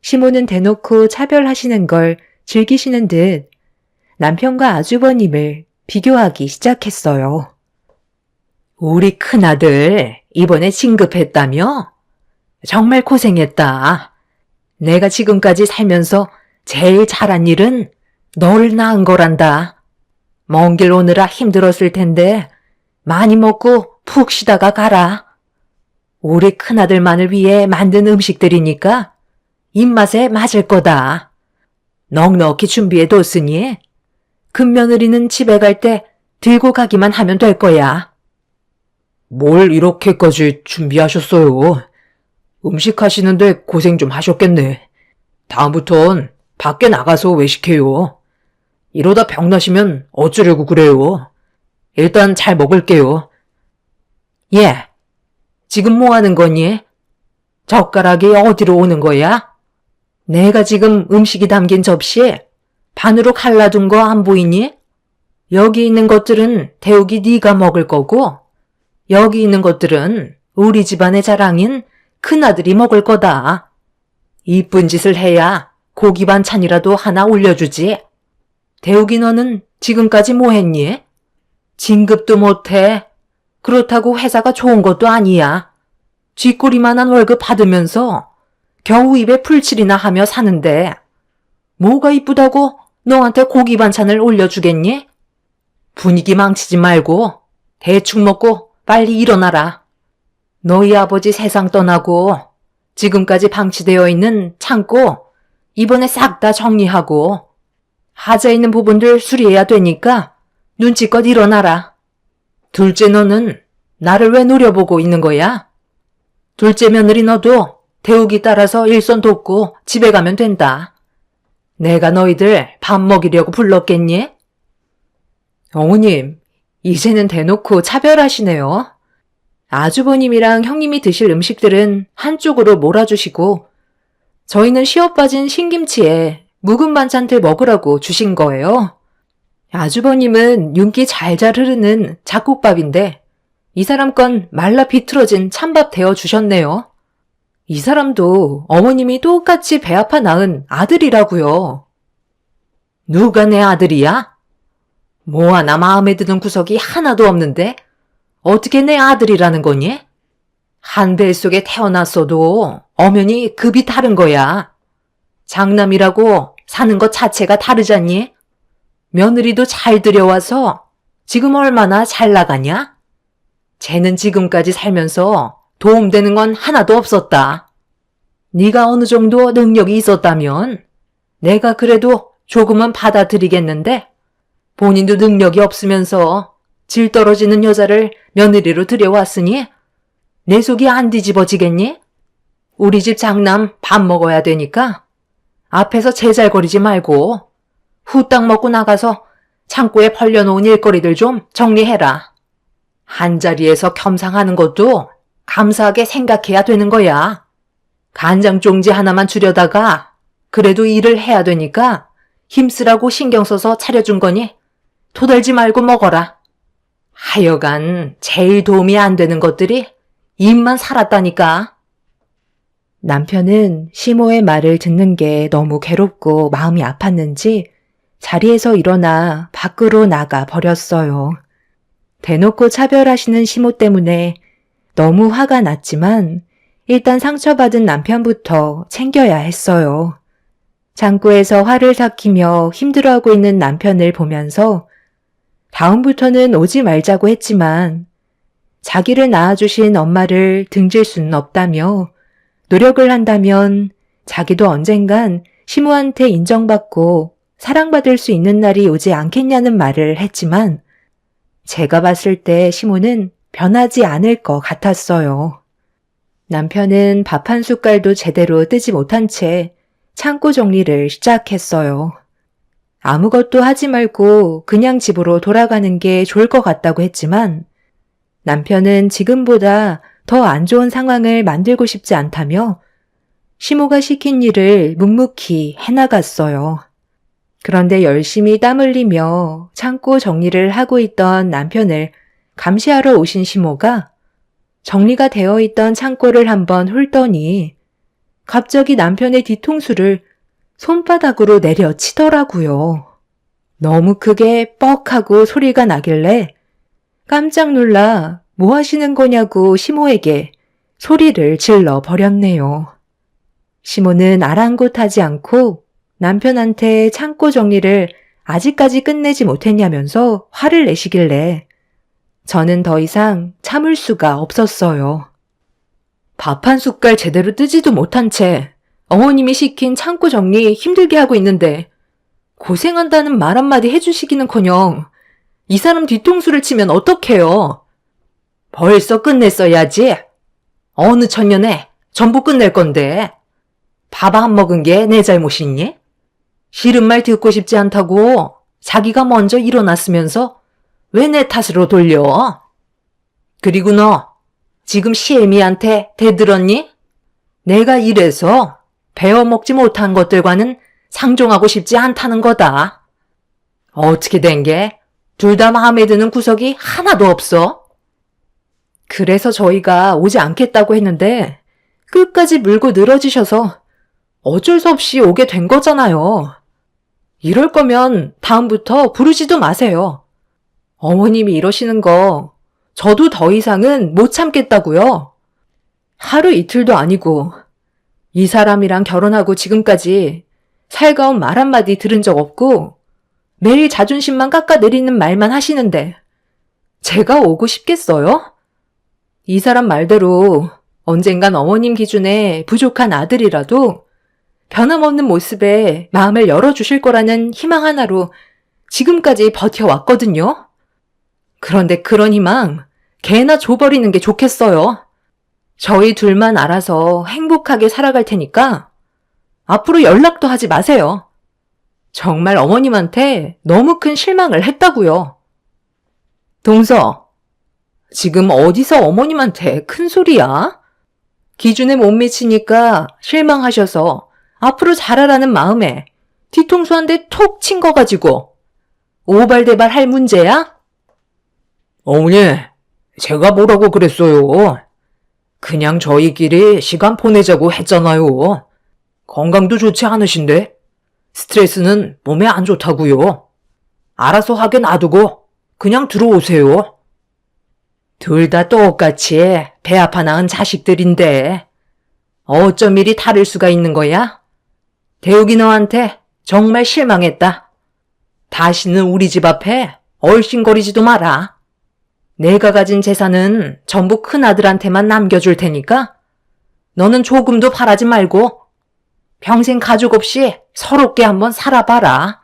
시모는 대놓고 차별하시는 걸 즐기시는 듯 남편과 아주버님을 비교하기 시작했어요. 우리 큰아들 이번에 진급했다며? 정말 고생했다. 내가 지금까지 살면서 제일 잘한 일은 너를 낳은 거란다. 먼 길 오느라 힘들었을 텐데 많이 먹고 푹 쉬다가 가라. 우리 큰아들만을 위해 만든 음식들이니까 입맛에 맞을 거다. 넉넉히 준비해뒀으니 큰며느리는 집에 갈 때 들고 가기만 하면 될 거야. 뭘 이렇게까지 준비하셨어요? 음식 하시는데 고생 좀 하셨겠네. 다음부턴 밖에 나가서 외식해요. 이러다 병나시면 어쩌려고 그래요. 일단 잘 먹을게요. 예, 지금 뭐 하는 거니? 젓가락이 어디로 오는 거야? 내가 지금 음식이 담긴 접시에 반으로 갈라둔 거 안 보이니? 여기 있는 것들은 태욱이 네가 먹을 거고 여기 있는 것들은 우리 집안의 자랑인 큰아들이 먹을 거다. 이쁜 짓을 해야 고기 반찬이라도 하나 올려주지. 태욱이 너는 지금까지 뭐 했니? 진급도 못해. 그렇다고 회사가 좋은 것도 아니야. 쥐꼬리만한 월급 받으면서 겨우 입에 풀칠이나 하며 사는데 뭐가 이쁘다고 너한테 고기 반찬을 올려주겠니? 분위기 망치지 말고 대충 먹고 빨리 일어나라. 너희 아버지 세상 떠나고 지금까지 방치되어 있는 창고 이번에 싹 다 정리하고 하자 있는 부분들 수리해야 되니까 눈치껏 일어나라. 둘째 너는 나를 왜 노려보고 있는 거야? 둘째 며느리 너도 태욱이 따라서 일손 돕고 집에 가면 된다. 내가 너희들 밥 먹이려고 불렀겠니? 어머님, 이제는 대놓고 차별하시네요. 아주버님이랑 형님이 드실 음식들은 한쪽으로 몰아주시고 저희는 시어 빠진 신김치에 묵은 반찬들 먹으라고 주신 거예요. 아주버님은 윤기 잘잘 흐르는 잡곡밥인데 이 사람 건 말라 비틀어진 찬밥 데워주셨네요. 이 사람도 어머님이 똑같이 배 아파 낳은 아들이라고요. 누가 내 아들이야? 뭐 하나 마음에 드는 구석이 하나도 없는데 어떻게 내 아들이라는 거니? 한 뱃속에 태어났어도 엄연히 급이 다른 거야. 장남이라고 사는 것 자체가 다르잖니? 며느리도 잘 들여와서 지금 얼마나 잘 나가냐? 쟤는 지금까지 살면서 도움되는 건 하나도 없었다. 네가 어느 정도 능력이 있었다면 내가 그래도 조금은 받아들이겠는데 본인도 능력이 없으면서 질 떨어지는 여자를 며느리로 들여왔으니 내 속이 안 뒤집어지겠니? 우리 집 장남 밥 먹어야 되니까 앞에서 제잘거리지 말고 후딱 먹고 나가서 창고에 벌려놓은 일거리들 좀 정리해라. 한자리에서 겸상하는 것도 감사하게 생각해야 되는 거야. 간장 종지 하나만 줄여다가 그래도 일을 해야 되니까 힘쓰라고 신경 써서 차려준 거니 토달지 말고 먹어라. 하여간 제일 도움이 안 되는 것들이 입만 살았다니까. 남편은 시모의 말을 듣는 게 너무 괴롭고 마음이 아팠는지 자리에서 일어나 밖으로 나가 버렸어요. 대놓고 차별하시는 시모 때문에 너무 화가 났지만 일단 상처받은 남편부터 챙겨야 했어요. 창고에서 화를 삭히며 힘들어하고 있는 남편을 보면서 다음부터는 오지 말자고 했지만 자기를 낳아주신 엄마를 등질 수는 없다며 노력을 한다면 자기도 언젠간 시모한테 인정받고 사랑받을 수 있는 날이 오지 않겠냐는 말을 했지만 제가 봤을 때 시모는 변하지 않을 것 같았어요. 남편은 밥 한 숟갈도 제대로 뜨지 못한 채 창고 정리를 시작했어요. 아무것도 하지 말고 그냥 집으로 돌아가는 게 좋을 것 같다고 했지만 남편은 지금보다 더 안 좋은 상황을 만들고 싶지 않다며 시모가 시킨 일을 묵묵히 해나갔어요. 그런데 열심히 땀 흘리며 창고 정리를 하고 있던 남편을 감시하러 오신 시모가 정리가 되어 있던 창고를 한번 훑더니 갑자기 남편의 뒤통수를 손바닥으로 내려치더라고요. 너무 크게 뻑하고 소리가 나길래 깜짝 놀라 뭐 하시는 거냐고 시모에게 소리를 질러 버렸네요. 시모는 아랑곳하지 않고 남편한테 창고 정리를 아직까지 끝내지 못했냐면서 화를 내시길래 저는 더 이상 참을 수가 없었어요. 밥 한 숟갈 제대로 뜨지도 못한 채 어머님이 시킨 창고 정리 힘들게 하고 있는데 고생한다는 말 한마디 해주시기는커녕 이 사람 뒤통수를 치면 어떡해요? 벌써 끝냈어야지. 어느 천년에 전부 끝낼 건데 밥 안 먹은 게 내 잘못이니? 싫은 말 듣고 싶지 않다고 자기가 먼저 일어났으면서 왜 내 탓으로 돌려? 그리고 너 지금 시애미한테 대들었니? 내가 이래서 배워먹지 못한 것들과는 상종하고 싶지 않다는 거다. 어떻게 된 게 둘 다 마음에 드는 구석이 하나도 없어? 그래서 저희가 오지 않겠다고 했는데 끝까지 물고 늘어지셔서 어쩔 수 없이 오게 된 거잖아요. 이럴 거면 다음부터 부르지도 마세요. 어머님이 이러시는 거 저도 더 이상은 못 참겠다고요. 하루 이틀도 아니고 이 사람이랑 결혼하고 지금까지 살가운 말 한마디 들은 적 없고 매일 자존심만 깎아내리는 말만 하시는데 제가 오고 싶겠어요? 이 사람 말대로 언젠간 어머님 기준에 부족한 아들이라도 변함없는 모습에 마음을 열어주실 거라는 희망 하나로 지금까지 버텨왔거든요. 그런데 그런 희망 개나 줘버리는 게 좋겠어요. 저희 둘만 알아서 행복하게 살아갈 테니까 앞으로 연락도 하지 마세요. 정말 어머님한테 너무 큰 실망을 했다고요. 동서, 지금 어디서 어머님한테 큰 소리야? 기준에 못 미치니까 실망하셔서 앞으로 잘하라는 마음에 뒤통수 한 대 톡 친 거 가지고 오발대발 할 문제야? 어머니, 제가 뭐라고 그랬어요? 그냥 저희끼리 시간 보내자고 했잖아요. 건강도 좋지 않으신데 스트레스는 몸에 안 좋다고요. 알아서 하게 놔두고 그냥 들어오세요. 둘 다 똑같이 배 아파 낳은 자식들인데 어쩜 이리 다를 수가 있는 거야? 대욱이 너한테 정말 실망했다. 다시는 우리 집 앞에 얼씬거리지도 마라. 내가 가진 재산은 전부 큰아들한테만 남겨줄 테니까 너는 조금도 바라지 말고 평생 가족 없이 서럽게 한번 살아봐라.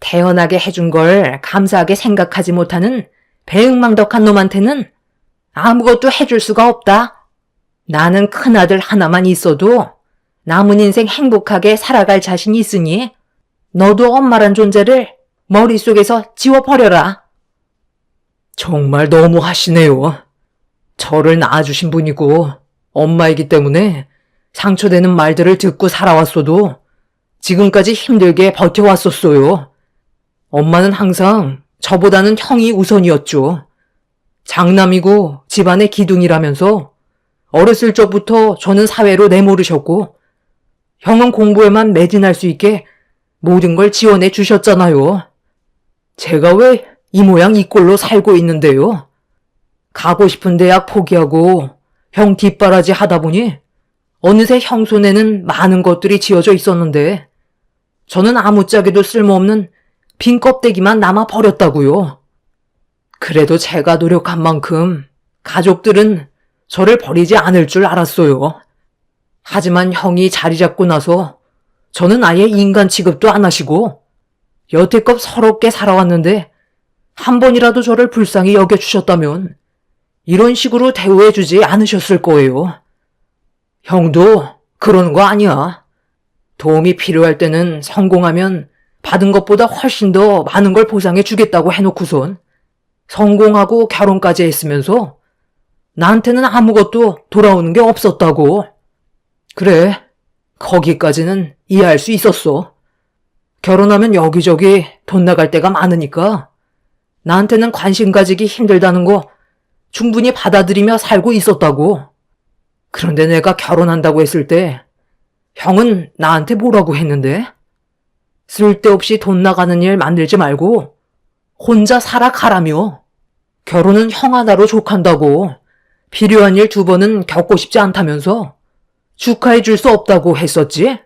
태어나게 해준 걸 감사하게 생각하지 못하는 배은망덕한 놈한테는 아무것도 해줄 수가 없다. 나는 큰아들 하나만 있어도 남은 인생 행복하게 살아갈 자신이 있으니 너도 엄마란 존재를 머릿속에서 지워버려라. 정말 너무 하시네요. 저를 낳아주신 분이고 엄마이기 때문에 상처되는 말들을 듣고 살아왔어도 지금까지 힘들게 버텨왔었어요. 엄마는 항상 저보다는 형이 우선이었죠. 장남이고 집안의 기둥이라면서 어렸을 적부터 저는 사회로 내모르셨고 형은 공부에만 매진할 수 있게 모든 걸 지원해 주셨잖아요. 제가 왜 이 모양 이 꼴로 살고 있는데요. 가고 싶은 대학 포기하고 형 뒷바라지 하다 보니 어느새 형 손에는 많은 것들이 지어져 있었는데 저는 아무짝에도 쓸모없는 빈 껍데기만 남아 버렸다고요. 그래도 제가 노력한 만큼 가족들은 저를 버리지 않을 줄 알았어요. 하지만 형이 자리 잡고 나서 저는 아예 인간 취급도 안 하시고 여태껏 서럽게 살아왔는데 한 번이라도 저를 불쌍히 여겨주셨다면 이런 식으로 대우해주지 않으셨을 거예요. 형도 그러는 거 아니야. 도움이 필요할 때는 성공하면 받은 것보다 훨씬 더 많은 걸 보상해 주겠다고 해놓고선 성공하고 결혼까지 했으면서 나한테는 아무것도 돌아오는 게 없었다고. 그래, 거기까지는 이해할 수 있었어. 결혼하면 여기저기 돈 나갈 때가 많으니까 나한테는 관심 가지기 힘들다는 거 충분히 받아들이며 살고 있었다고. 그런데 내가 결혼한다고 했을 때 형은 나한테 뭐라고 했는데? 쓸데없이 돈 나가는 일 만들지 말고 혼자 살아가라며. 결혼은 형 하나로 족한다고. 필요한 일 2번은 겪고 싶지 않다면서 축하해 줄 수 없다고 했었지?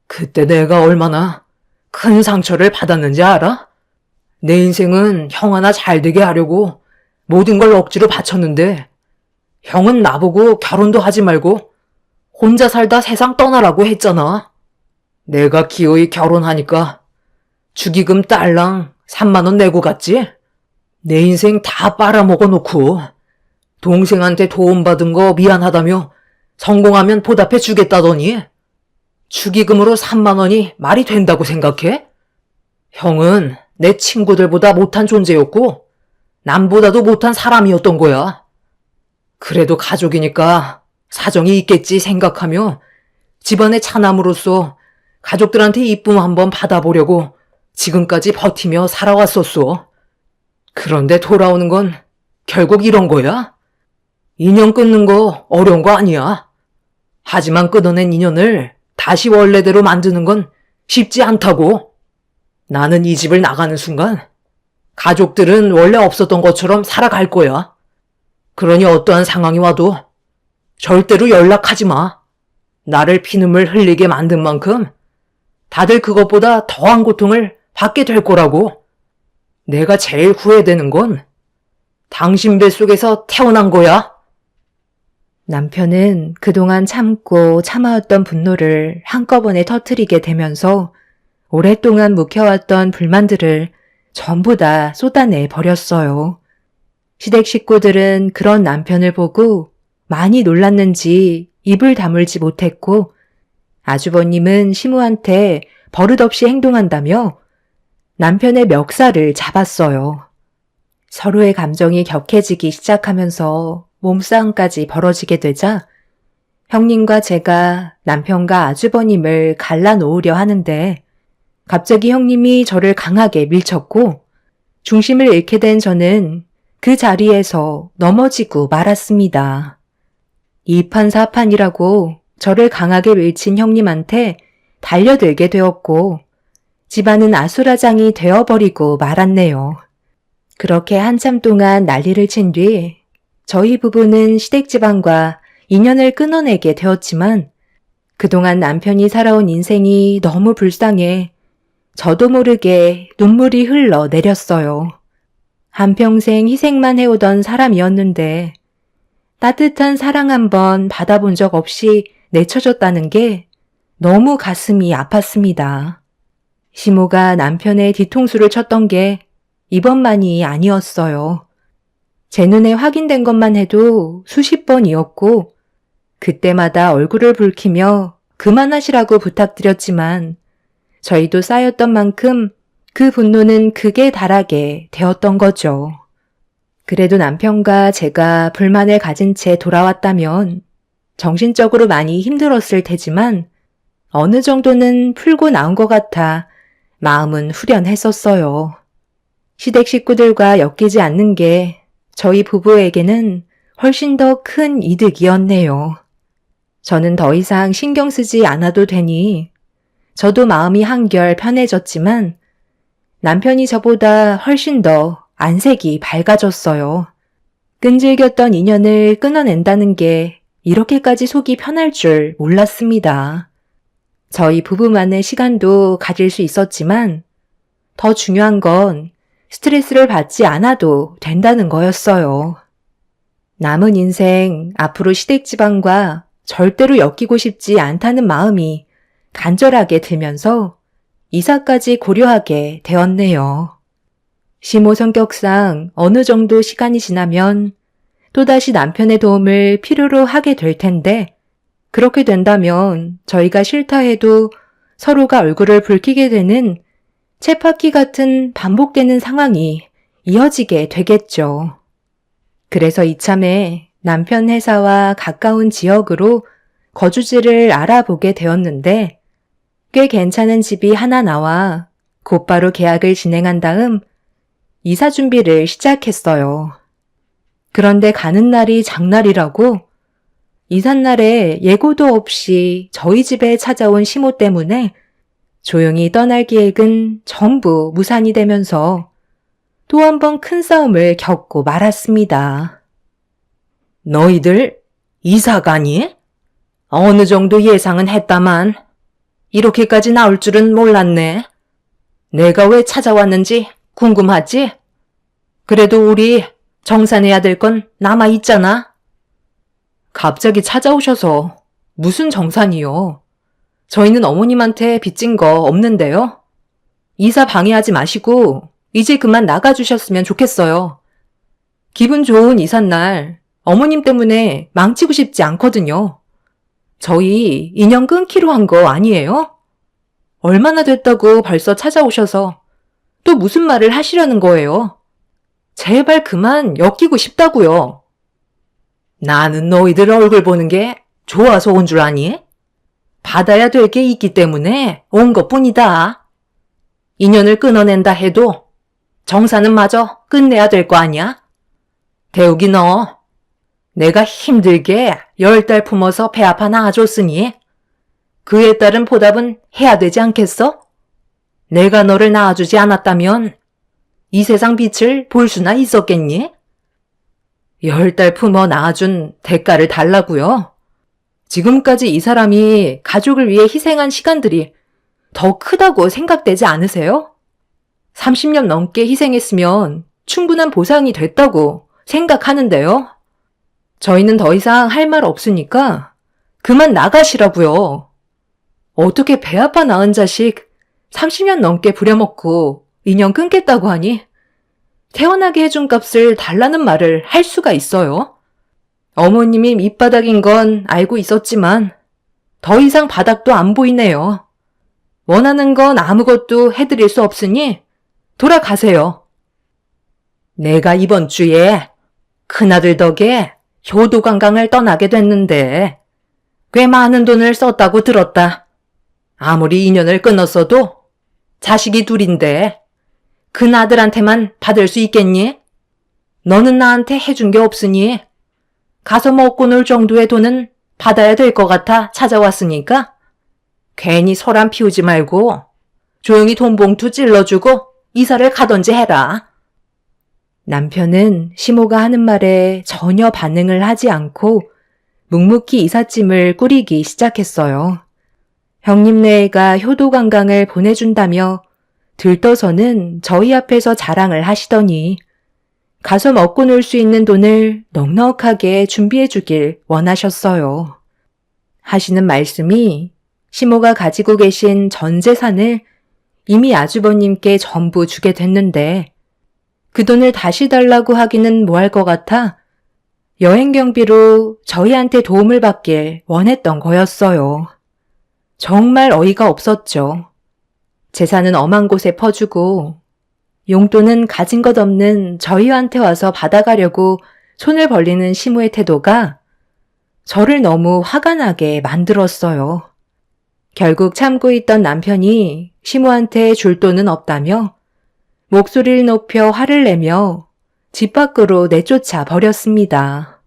그때 내가 얼마나 큰 상처를 받았는지 알아? 내 인생은 형 하나 잘 되게 하려고 모든 걸 억지로 바쳤는데 형은 나보고 결혼도 하지 말고 혼자 살다 세상 떠나라고 했잖아. 내가 기어이 결혼하니까 축의금 딸랑 3만 원 내고 갔지? 내 인생 다 빨아먹어 놓고 동생한테 도움받은 거 미안하다며 성공하면 보답해 주겠다더니 축의금으로 3만 원이 말이 된다고 생각해? 형은 내 친구들보다 못한 존재였고 남보다도 못한 사람이었던 거야. 그래도 가족이니까 사정이 있겠지 생각하며 집안의 차남으로서 가족들한테 이쁨 한번 받아보려고 지금까지 버티며 살아왔었어. 그런데 돌아오는 건 결국 이런 거야. 인연 끊는 거 어려운 거 아니야. 하지만 끊어낸 인연을 다시 원래대로 만드는 건 쉽지 않다고. 나는 이 집을 나가는 순간 가족들은 원래 없었던 것처럼 살아갈 거야. 그러니 어떠한 상황이 와도 절대로 연락하지 마. 나를 피눈물 흘리게 만든 만큼 다들 그것보다 더한 고통을 받게 될 거라고. 내가 제일 후회되는 건 당신 뱃속에서 태어난 거야. 남편은 그동안 참고 참아왔던 분노를 한꺼번에 터뜨리게 되면서 오랫동안 묵혀왔던 불만들을 전부 다 쏟아내 버렸어요. 시댁 식구들은 그런 남편을 보고 많이 놀랐는지 입을 다물지 못했고 아주버님은 시무한테 버릇없이 행동한다며 남편의 멱살을 잡았어요. 서로의 감정이 격해지기 시작하면서 몸싸움까지 벌어지게 되자 형님과 제가 남편과 아주버님을 갈라놓으려 하는데 갑자기 형님이 저를 강하게 밀쳤고 중심을 잃게 된 저는 그 자리에서 넘어지고 말았습니다. 이판사판이라고 저를 강하게 밀친 형님한테 달려들게 되었고 집안은 아수라장이 되어버리고 말았네요. 그렇게 한참 동안 난리를 친 뒤 저희 부부는 시댁집안과 인연을 끊어내게 되었지만 그동안 남편이 살아온 인생이 너무 불쌍해 저도 모르게 눈물이 흘러내렸어요. 한평생 희생만 해오던 사람이었는데 따뜻한 사랑 한번 받아본 적 없이 내쳐졌다는 게 너무 가슴이 아팠습니다. 시모가 남편의 뒤통수를 쳤던 게 이번만이 아니었어요. 제 눈에 확인된 것만 해도 수십 번이었고 그때마다 얼굴을 붉히며 그만하시라고 부탁드렸지만 저희도 쌓였던 만큼 그 분노는 극에 달하게 되었던 거죠. 그래도 남편과 제가 불만을 가진 채 돌아왔다면 정신적으로 많이 힘들었을 테지만 어느 정도는 풀고 나온 것 같아 마음은 후련했었어요. 시댁 식구들과 엮이지 않는 게 저희 부부에게는 훨씬 더 큰 이득이었네요. 저는 더 이상 신경 쓰지 않아도 되니 저도 마음이 한결 편해졌지만 남편이 저보다 훨씬 더 안색이 밝아졌어요. 끈질겼던 인연을 끊어낸다는 게 이렇게까지 속이 편할 줄 몰랐습니다. 저희 부부만의 시간도 가질 수 있었지만 더 중요한 건 스트레스를 받지 않아도 된다는 거였어요. 남은 인생 앞으로 시댁 집안과 절대로 엮이고 싶지 않다는 마음이 간절하게 들면서 이사까지 고려하게 되었네요. 시모 성격상 어느 정도 시간이 지나면 또다시 남편의 도움을 필요로 하게 될 텐데 그렇게 된다면 저희가 싫다 해도 서로가 얼굴을 붉히게 되는 쳇바퀴 같은 반복되는 상황이 이어지게 되겠죠. 그래서 이참에 남편 회사와 가까운 지역으로 거주지를 알아보게 되었는데 꽤 괜찮은 집이 하나 나와 곧바로 계약을 진행한 다음 이사 준비를 시작했어요. 그런데 가는 날이 장날이라고 이삿날에 예고도 없이 저희 집에 찾아온 시모 때문에 조용히 떠날 계획은 전부 무산이 되면서 또 한 번 큰 싸움을 겪고 말았습니다. 너희들 이사 가니? 어느 정도 예상은 했다만 이렇게까지 나올 줄은 몰랐네. 내가 왜 찾아왔는지 궁금하지? 그래도 우리 정산해야 될 건 남아있잖아. 갑자기 찾아오셔서 무슨 정산이요? 저희는 어머님한테 빚진 거 없는데요. 이사 방해하지 마시고 이제 그만 나가주셨으면 좋겠어요. 기분 좋은 이삿날 어머님 때문에 망치고 싶지 않거든요. 저희 인연 끊기로 한 거 아니에요? 얼마나 됐다고 벌써 찾아오셔서 또 무슨 말을 하시려는 거예요? 제발 그만 엮이고 싶다고요. 나는 너희들 얼굴 보는 게 좋아서 온 줄 아니? 받아야 될 게 있기 때문에 온 것뿐이다. 인연을 끊어낸다 해도 정사는 마저 끝내야 될 거 아니야? 대욱이 너, 내가 힘들게 10달 품어서 배 아파 낳아줬으니 그에 따른 보답은 해야 되지 않겠어? 내가 너를 낳아주지 않았다면 이 세상 빛을 볼 수나 있었겠니? 10달 품어 낳아준 대가를 달라고요. 지금까지 이 사람이 가족을 위해 희생한 시간들이 더 크다고 생각되지 않으세요? 30년 넘게 희생했으면 충분한 보상이 됐다고 생각하는데요. 저희는 더 이상 할 말 없으니까 그만 나가시라고요. 어떻게 배 아파 낳은 자식 30년 넘게 부려먹고 인연 끊겠다고 하니 태어나게 해준 값을 달라는 말을 할 수가 있어요? 어머님이 밑바닥인 건 알고 있었지만 더 이상 바닥도 안 보이네요. 원하는 건 아무것도 해드릴 수 없으니 돌아가세요. 내가 이번 주에 큰아들 덕에 효도관광을 떠나게 됐는데 꽤 많은 돈을 썼다고 들었다. 아무리 인연을 끊었어도 자식이 둘인데 큰아들한테만 받을 수 있겠니? 너는 나한테 해준 게 없으니 가서 먹고 놀 정도의 돈은 받아야 될 것 같아 찾아왔으니까 괜히 소란 피우지 말고 조용히 돈 봉투 찔러주고 이사를 가던지 해라. 남편은 시모가 하는 말에 전혀 반응을 하지 않고 묵묵히 이삿짐을 꾸리기 시작했어요. 형님네가 효도관광을 보내준다며 들떠서는 저희 앞에서 자랑을 하시더니 가서 먹고 놀 수 있는 돈을 넉넉하게 준비해 주길 원하셨어요. 하시는 말씀이 시모가 가지고 계신 전 재산을 이미 아주버님께 전부 주게 됐는데 그 돈을 다시 달라고 하기는 뭐할 것 같아 여행 경비로 저희한테 도움을 받길 원했던 거였어요. 정말 어이가 없었죠. 재산은 엄한 곳에 퍼주고 용돈은 가진 것 없는 저희한테 와서 받아가려고 손을 벌리는 시모의 태도가 저를 너무 화가 나게 만들었어요. 결국 참고 있던 남편이 시모한테 줄 돈은 없다며 목소리를 높여 화를 내며 집 밖으로 내쫓아 버렸습니다.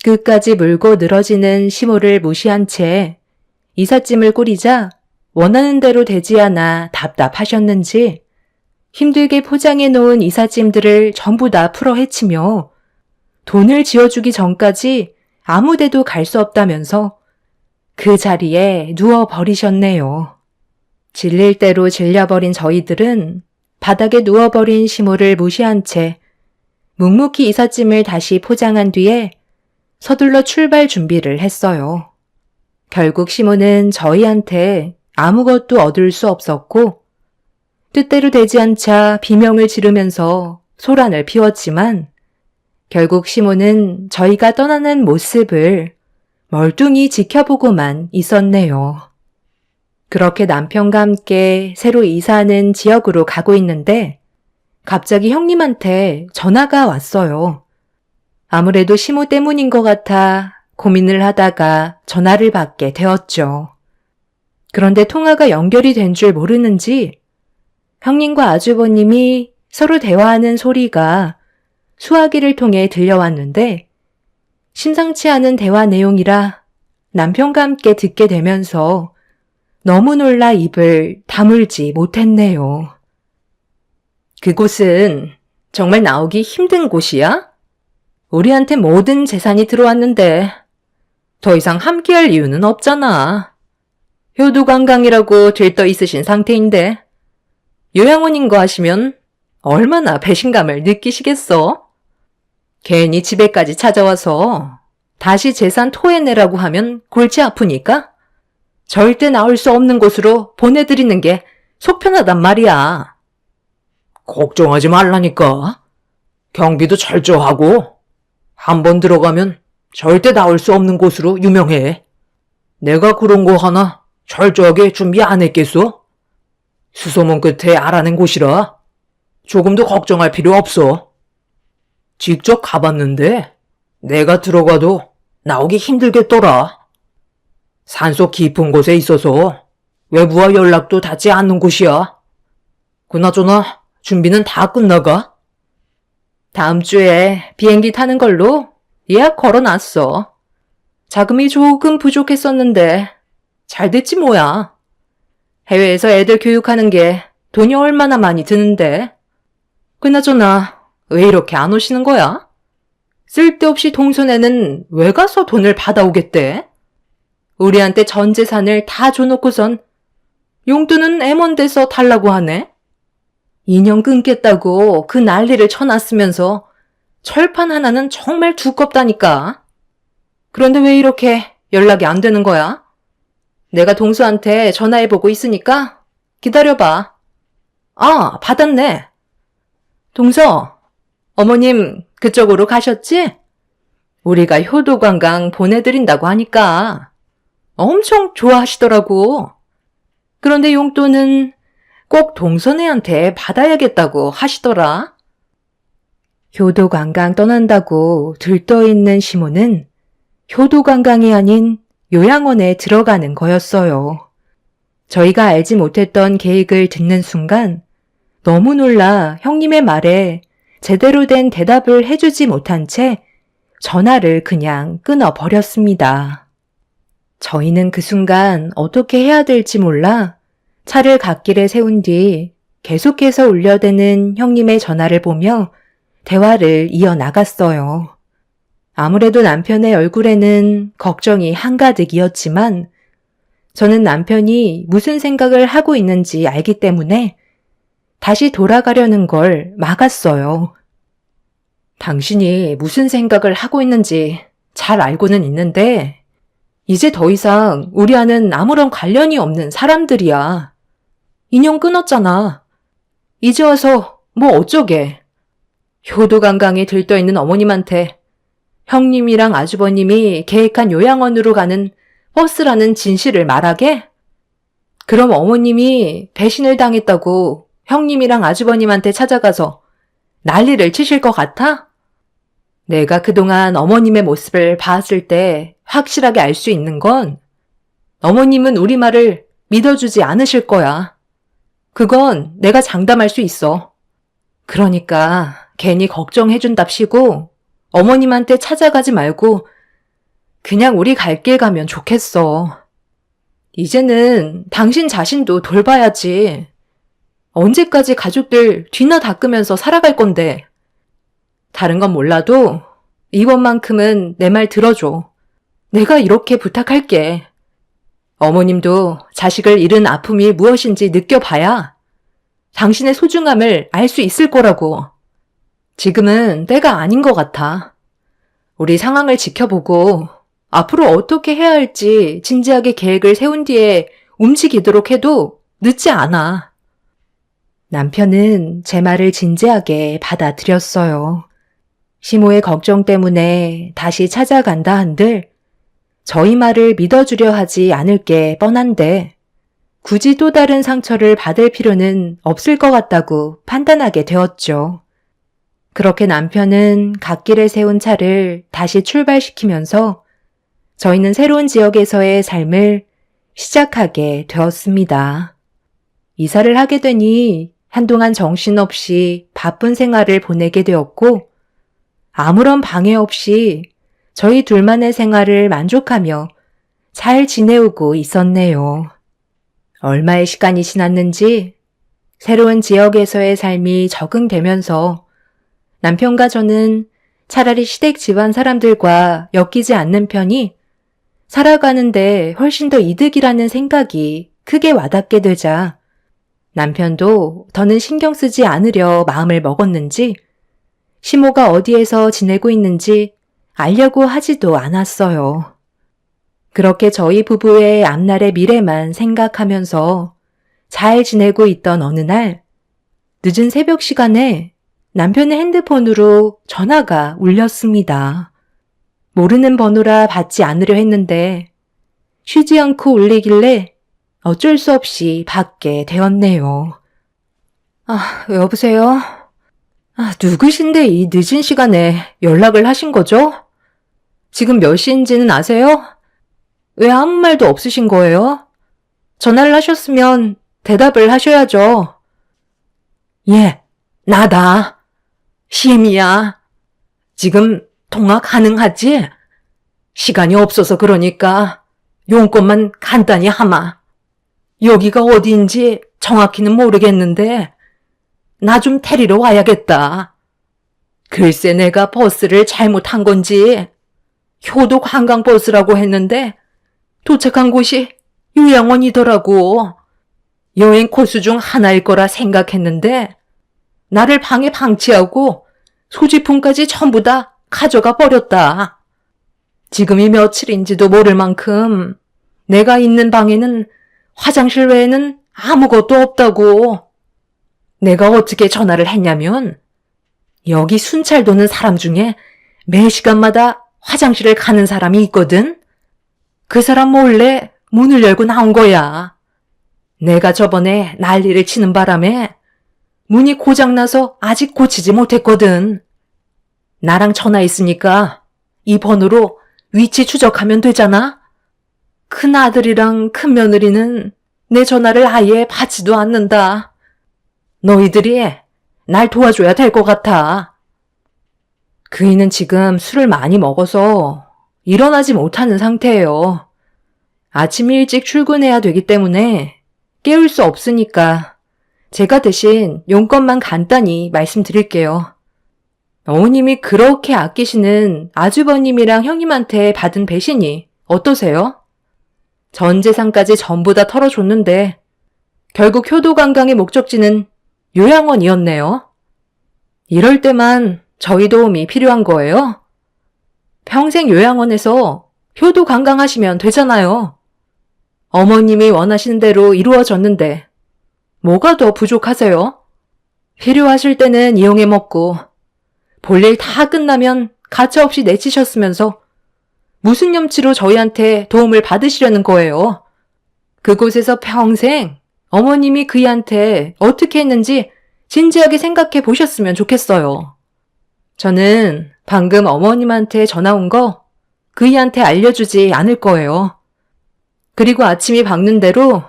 끝까지 물고 늘어지는 시모를 무시한 채 이삿짐을 꾸리자 원하는 대로 되지 않아 답답하셨는지 힘들게 포장해 놓은 이삿짐들을 전부 다 풀어 헤치며 돈을 지어주기 전까지 아무 데도 갈 수 없다면서 그 자리에 누워버리셨네요. 질릴 대로 질려버린 저희들은 바닥에 누워버린 시모를 무시한 채 묵묵히 이삿짐을 다시 포장한 뒤에 서둘러 출발 준비를 했어요. 결국 시모는 저희한테 아무것도 얻을 수 없었고 뜻대로 되지 않자 비명을 지르면서 소란을 피웠지만 결국 시모는 저희가 떠나는 모습을 멀뚱히 지켜보고만 있었네요. 그렇게 남편과 함께 새로 이사하는 지역으로 가고 있는데 갑자기 형님한테 전화가 왔어요. 아무래도 시모 때문인 것 같아 고민을 하다가 전화를 받게 되었죠. 그런데 통화가 연결이 된 줄 모르는지 형님과 아주버님이 서로 대화하는 소리가 수화기를 통해 들려왔는데 심상치 않은 대화 내용이라 남편과 함께 듣게 되면서 너무 놀라 입을 다물지 못했네요. 그곳은 정말 나오기 힘든 곳이야? 우리한테 모든 재산이 들어왔는데 더 이상 함께할 이유는 없잖아. 효도관광이라고 들떠 있으신 상태인데 요양원인 거 하시면 얼마나 배신감을 느끼시겠어? 괜히 집에까지 찾아와서 다시 재산 토해내라고 하면 골치 아프니까 절대 나올 수 없는 곳으로 보내드리는 게 속 편하단 말이야. 걱정하지 말라니까. 경비도 철저하고 한번 들어가면 절대 나올 수 없는 곳으로 유명해. 내가 그런 거 하나 철저하게 준비 안 했겠어? 수소문 끝에 알아낸 곳이라 조금도 걱정할 필요 없어. 직접 가봤는데 내가 들어가도 나오기 힘들겠더라. 산속 깊은 곳에 있어서 외부와 연락도 닿지 않는 곳이야. 그나저나 준비는 다 끝나가? 다음 주에 비행기 타는 걸로 예약 걸어놨어. 자금이 조금 부족했었는데 잘 됐지 뭐야. 해외에서 애들 교육하는 게 돈이 얼마나 많이 드는데. 그나저나 왜 이렇게 안 오시는 거야? 쓸데없이 동선에는 왜 가서 돈을 받아오겠대? 우리한테 전 재산을 다 줘놓고선 용돈은 애먼데서 달라고 하네? 인연 끊겠다고 그 난리를 쳐놨으면서 철판 하나는 정말 두껍다니까. 그런데 왜 이렇게 연락이 안 되는 거야? 내가 동수한테 전화해보고 있으니까 기다려봐. 아, 받았네. 동서, 어머님 그쪽으로 가셨지? 우리가 효도관광 보내드린다고 하니까 엄청 좋아하시더라고. 그런데 용돈은 꼭 동선애한테 받아야겠다고 하시더라. 효도관광 떠난다고 들떠있는 시모는 효도관광이 아닌 요양원에 들어가는 거였어요. 저희가 알지 못했던 계획을 듣는 순간 너무 놀라 형님의 말에 제대로 된 대답을 해주지 못한 채 전화를 그냥 끊어버렸습니다. 저희는 그 순간 어떻게 해야 될지 몰라 차를 갓길에 세운 뒤 계속해서 울려대는 형님의 전화를 보며 대화를 이어나갔어요. 아무래도 남편의 얼굴에는 걱정이 한가득이었지만 저는 남편이 무슨 생각을 하고 있는지 알기 때문에 다시 돌아가려는 걸 막았어요. 당신이 무슨 생각을 하고 있는지 잘 알고는 있는데 이제 더 이상 우리와는 아무런 관련이 없는 사람들이야. 인연 끊었잖아. 이제 와서 뭐 어쩌게. 효도관광에 들떠있는 어머님한테 형님이랑 아주버님이 계획한 요양원으로 가는 버스라는 진실을 말하게? 그럼 어머님이 배신을 당했다고 형님이랑 아주버님한테 찾아가서 난리를 치실 것 같아? 내가 그동안 어머님의 모습을 봤을 때 확실하게 알 수 있는 건 어머님은 우리 말을 믿어주지 않으실 거야. 그건 내가 장담할 수 있어. 그러니까 괜히 걱정해준답시고 어머님한테 찾아가지 말고 그냥 우리 갈 길 가면 좋겠어. 이제는 당신 자신도 돌봐야지. 언제까지 가족들 뒤나 닦으면서 살아갈 건데. 다른 건 몰라도 이번만큼은 내 말 들어줘. 내가 이렇게 부탁할게. 어머님도 자식을 잃은 아픔이 무엇인지 느껴봐야 당신의 소중함을 알 수 있을 거라고. 지금은 때가 아닌 것 같아. 우리 상황을 지켜보고 앞으로 어떻게 해야 할지 진지하게 계획을 세운 뒤에 움직이도록 해도 늦지 않아. 남편은 제 말을 진지하게 받아들였어요. 시모의 걱정 때문에 다시 찾아간다 한들 저희 말을 믿어주려 하지 않을 게 뻔한데 굳이 또 다른 상처를 받을 필요는 없을 것 같다고 판단하게 되었죠. 그렇게 남편은 갓길에 세운 차를 다시 출발시키면서 저희는 새로운 지역에서의 삶을 시작하게 되었습니다. 이사를 하게 되니 한동안 정신없이 바쁜 생활을 보내게 되었고 아무런 방해 없이 저희 둘만의 생활을 만족하며 잘 지내오고 있었네요. 얼마의 시간이 지났는지 새로운 지역에서의 삶이 적응되면서 남편과 저는 차라리 시댁 집안 사람들과 엮이지 않는 편이 살아가는데 훨씬 더 이득이라는 생각이 크게 와닿게 되자 남편도 더는 신경 쓰지 않으려 마음을 먹었는지 시모가 어디에서 지내고 있는지 알려고 하지도 않았어요. 그렇게 저희 부부의 앞날의 미래만 생각하면서 잘 지내고 있던 어느 날 늦은 새벽 시간에 남편의 핸드폰으로 전화가 울렸습니다. 모르는 번호라 받지 않으려 했는데 쉬지 않고 울리길래 어쩔 수 없이 받게 되었네요. 여보세요? 누구신데 이 늦은 시간에 연락을 하신 거죠? 지금 몇 시인지는 아세요? 왜 아무 말도 없으신 거예요? 전화를 하셨으면 대답을 하셔야죠. 예, 나다. 시엠이야. 지금 통화 가능하지? 시간이 없어서 그러니까 용건만 간단히 하마. 여기가 어디인지 정확히는 모르겠는데 나 좀 데리러 와야겠다. 글쎄 내가 버스를 잘못한 건지 효도 관광버스라고 했는데 도착한 곳이 요양원이더라고. 여행 코스 중 하나일 거라 생각했는데 나를 방에 방치하고 소지품까지 전부 다 가져가 버렸다. 지금이 며칠인지도 모를 만큼 내가 있는 방에는 화장실 외에는 아무것도 없다고. 내가 어떻게 전화를 했냐면 여기 순찰 도는 사람 중에 매 시간마다 화장실을 가는 사람이 있거든. 그 사람 몰래 문을 열고 나온 거야. 내가 저번에 난리를 치는 바람에 문이 고장나서 아직 고치지 못했거든. 나랑 전화했으니까 이 번호로 위치 추적하면 되잖아. 큰 아들이랑 큰 며느리는 내 전화를 아예 받지도 않는다. 너희들이 날 도와줘야 될 것 같아. 그이는 지금 술을 많이 먹어서 일어나지 못하는 상태예요. 아침 일찍 출근해야 되기 때문에 깨울 수 없으니까 제가 대신 용건만 간단히 말씀드릴게요. 어머님이 그렇게 아끼시는 아주버님이랑 형님한테 받은 배신이 어떠세요? 전 재산까지 전부 다 털어줬는데 결국 효도관광의 목적지는 요양원이었네요. 이럴 때만 저희 도움이 필요한 거예요? 평생 요양원에서 효도관광하시면 되잖아요. 어머님이 원하시는 대로 이루어졌는데 뭐가 더 부족하세요? 필요하실 때는 이용해 먹고 볼일 다 끝나면 가차없이 내치셨으면서 무슨 염치로 저희한테 도움을 받으시려는 거예요? 그곳에서 평생 어머님이 그이한테 어떻게 했는지 진지하게 생각해 보셨으면 좋겠어요. 저는 방금 어머님한테 전화 온 거 그이한테 알려주지 않을 거예요. 그리고 아침이 밝는 대로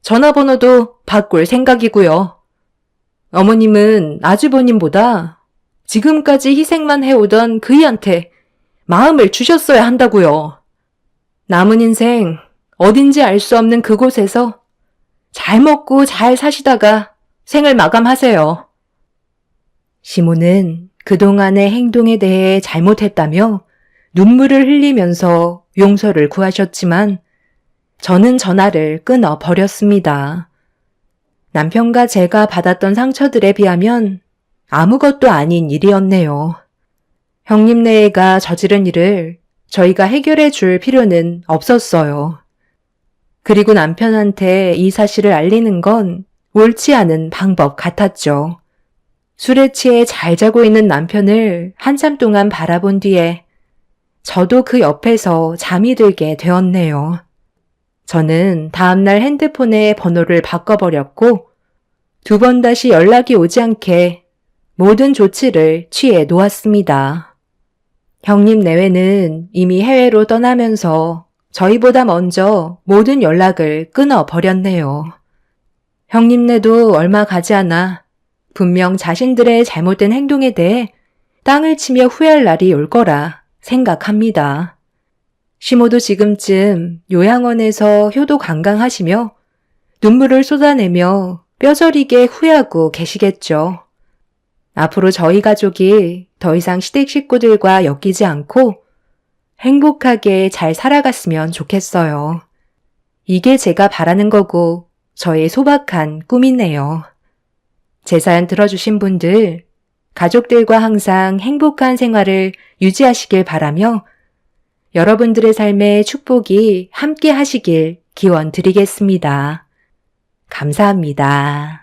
전화번호도 바꿀 생각이고요. 어머님은 아주버님보다 지금까지 희생만 해오던 그이한테 마음을 주셨어야 한다고요. 남은 인생 어딘지 알 수 없는 그곳에서 잘 먹고 잘 사시다가 생을 마감하세요. 시모는 그동안의 행동에 대해 잘못했다며 눈물을 흘리면서 용서를 구하셨지만 저는 전화를 끊어 버렸습니다. 남편과 제가 받았던 상처들에 비하면 아무것도 아닌 일이었네요. 형님네가 저지른 일을 저희가 해결해 줄 필요는 없었어요. 그리고 남편한테 이 사실을 알리는 건 옳지 않은 방법 같았죠. 술에 취해 잘 자고 있는 남편을 한참 동안 바라본 뒤에 저도 그 옆에서 잠이 들게 되었네요. 저는 다음날 핸드폰의 번호를 바꿔버렸고 2번 다시 연락이 오지 않게 모든 조치를 취해 놓았습니다. 형님 내외는 이미 해외로 떠나면서 저희보다 먼저 모든 연락을 끊어버렸네요. 형님네도 얼마 가지 않아 분명 자신들의 잘못된 행동에 대해 땅을 치며 후회할 날이 올 거라 생각합니다. 시모도 지금쯤 요양원에서 효도 관광하시며 눈물을 쏟아내며 뼈저리게 후회하고 계시겠죠. 앞으로 저희 가족이 더 이상 시댁 식구들과 엮이지 않고 행복하게 잘 살아갔으면 좋겠어요. 이게 제가 바라는 거고 저의 소박한 꿈이네요. 제 사연 들어주신 분들, 가족들과 항상 행복한 생활을 유지하시길 바라며 여러분들의 삶에 축복이 함께 하시길 기원 드리겠습니다. 감사합니다.